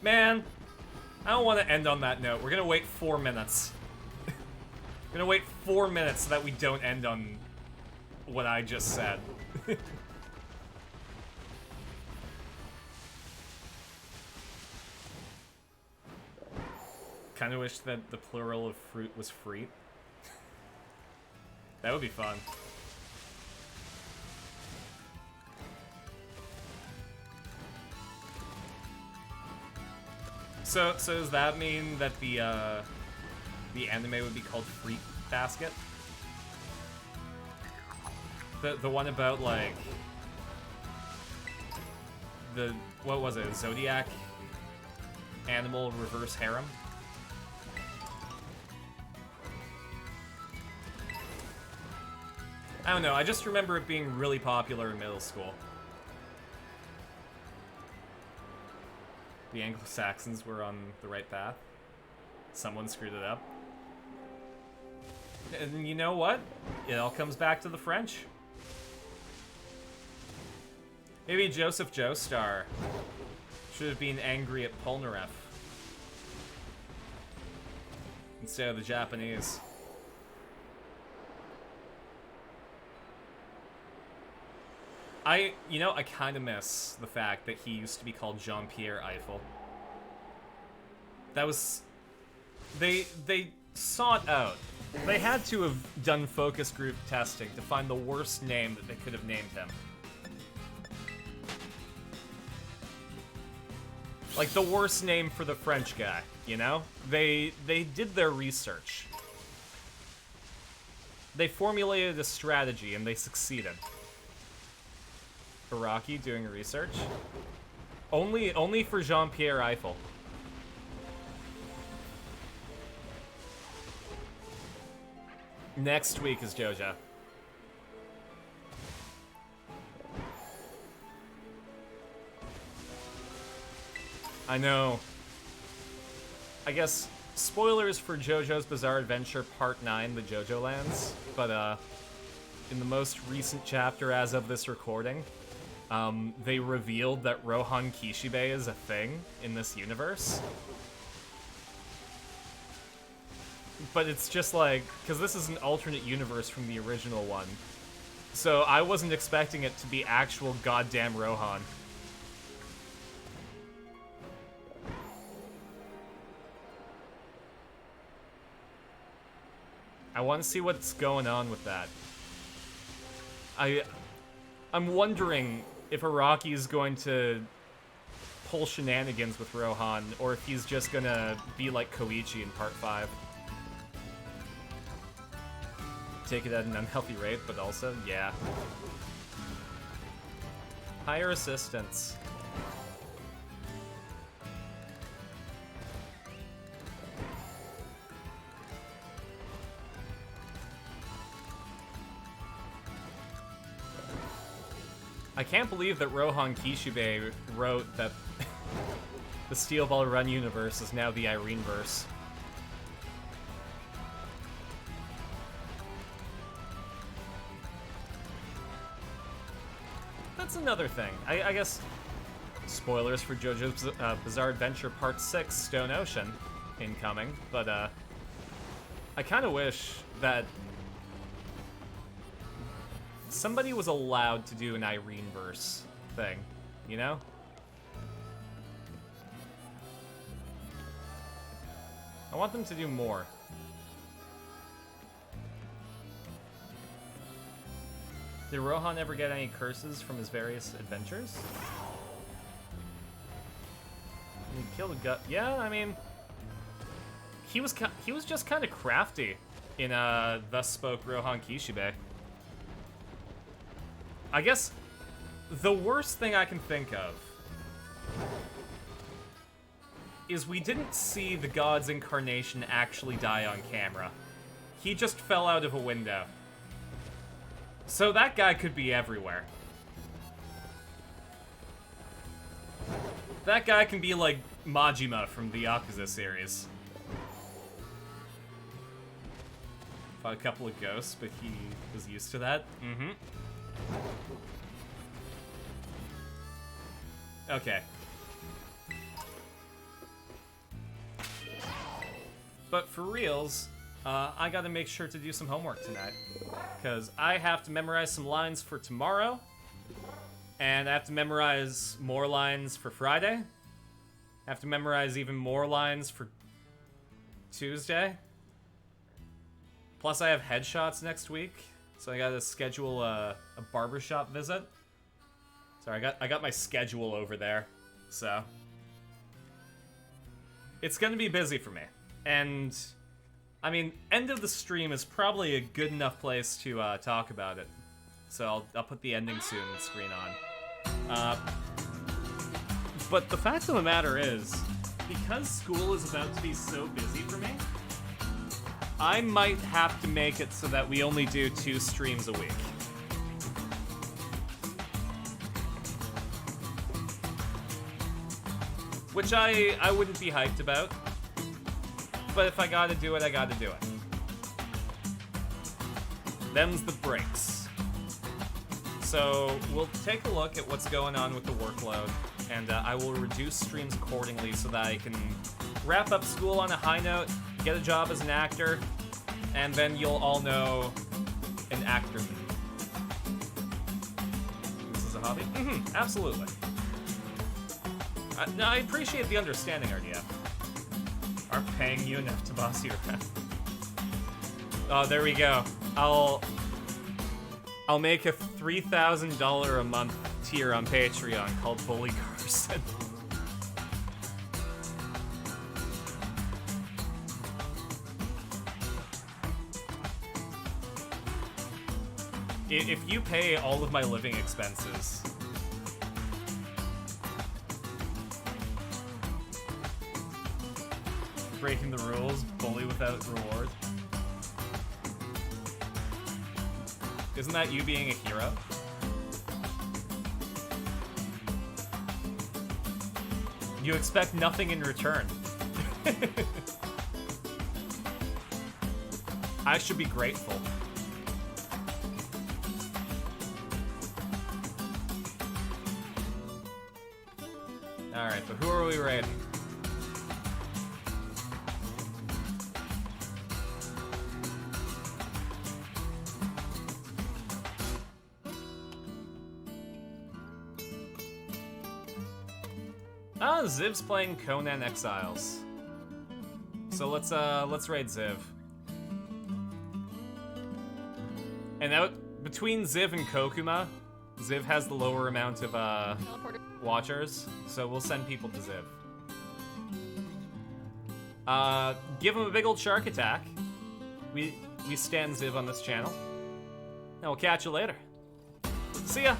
Speaker 2: Man, I don't want to end on that note. We're gonna wait 4 minutes. We're gonna wait 4 minutes so that we don't end on what I just said. Kinda wish that the plural of fruit was fruit. That would be fun. So does that mean that the anime would be called Fruit Basket? The one about like the what was it? Zodiac animal reverse harem? I don't know, I just remember it being really popular in middle school. The Anglo-Saxons were on the right path. Someone screwed it up. And you know what? It all comes back to the French. Maybe Joseph Joestar should have been angry at Polnareff instead of the Japanese. I kind of miss the fact that he used to be called Jean-Pierre Eiffel. That was... They sought out. They had to have done focus group testing to find the worst name that they could have named him. Like, the worst name for the French guy, you know? They did their research. They formulated a strategy, and they succeeded. Iraqi doing research? Only for Jean-Pierre Eiffel. Next week is JoJo. I know. I guess spoilers for JoJo's Bizarre Adventure Part 9, the JoJo Lands, but in the most recent chapter as of this recording, they revealed that Rohan Kishibe is a thing in this universe. But it's just like, because this is an alternate universe from the original one. So I wasn't expecting it to be actual goddamn Rohan. I want to see what's going on with that. I'm wondering if Iraqi is going to pull shenanigans with Rohan, or if he's just gonna be like Koichi in Part 5. take it at an unhealthy rate, but also, yeah. Higher assistance. I can't believe that Rohan Kishibe wrote that the Steel Ball Run universe is now the Erinaverse. That's another thing. I guess spoilers for JoJo's Bizarre Adventure Part 6 Stone Ocean incoming, but I kind of wish that somebody was allowed to do an Erinaverse thing, you know? I want them to do more. Did Rohan ever get any curses from his various adventures? He killed a gut. Yeah, I mean, he was just kind of crafty in Thus Spoke Rohan Kishibe. I guess the worst thing I can think of is we didn't see the god's incarnation actually die on camera. He just fell out of a window. So that guy could be everywhere. That guy can be like Majima from the Yakuza series. Fought a couple of ghosts, but he was used to that. Mm-hmm. Okay. But for reals, I gotta make sure to do some homework tonight. Because I have to memorize some lines for tomorrow. And I have to memorize more lines for Friday. I have to memorize even more lines for Tuesday. Plus I have headshots next week. So I gotta schedule a barbershop visit. Sorry, I got my schedule over there. So it's gonna be busy for me. And I mean, end of the stream is probably a good enough place to talk about it. So I'll put the ending soon screen on. But the fact of the matter is, because school is about to be so busy for me, I might have to make it so that we only do 2 streams a week. Which I wouldn't be hyped about. But if I gotta do it, I gotta do it. Them's the breaks. So we'll take a look at what's going on with the workload, and I will reduce streams accordingly so that I can wrap up school on a high note, get a job as an actor, and then you'll all know an actor. This is a hobby? Mm-hmm, absolutely. No, I appreciate the understanding, RDF. Are paying you enough to boss you around. Oh, there we go. I'll make a $3,000 a month tier on Patreon called Bully Carson. If you pay all of my living expenses, breaking the rules, bully without reward. Isn't that you being a hero? You expect nothing in return. I should be grateful. Alright, but who are we raiding? Ziv's playing Conan Exiles. So let's raid Ziv. And out between Ziv and Kokuma, Ziv has the lower amount of watchers, so we'll send people to Ziv. Give him a big old shark attack. we stand Ziv on this channel. And we'll catch you later. See ya!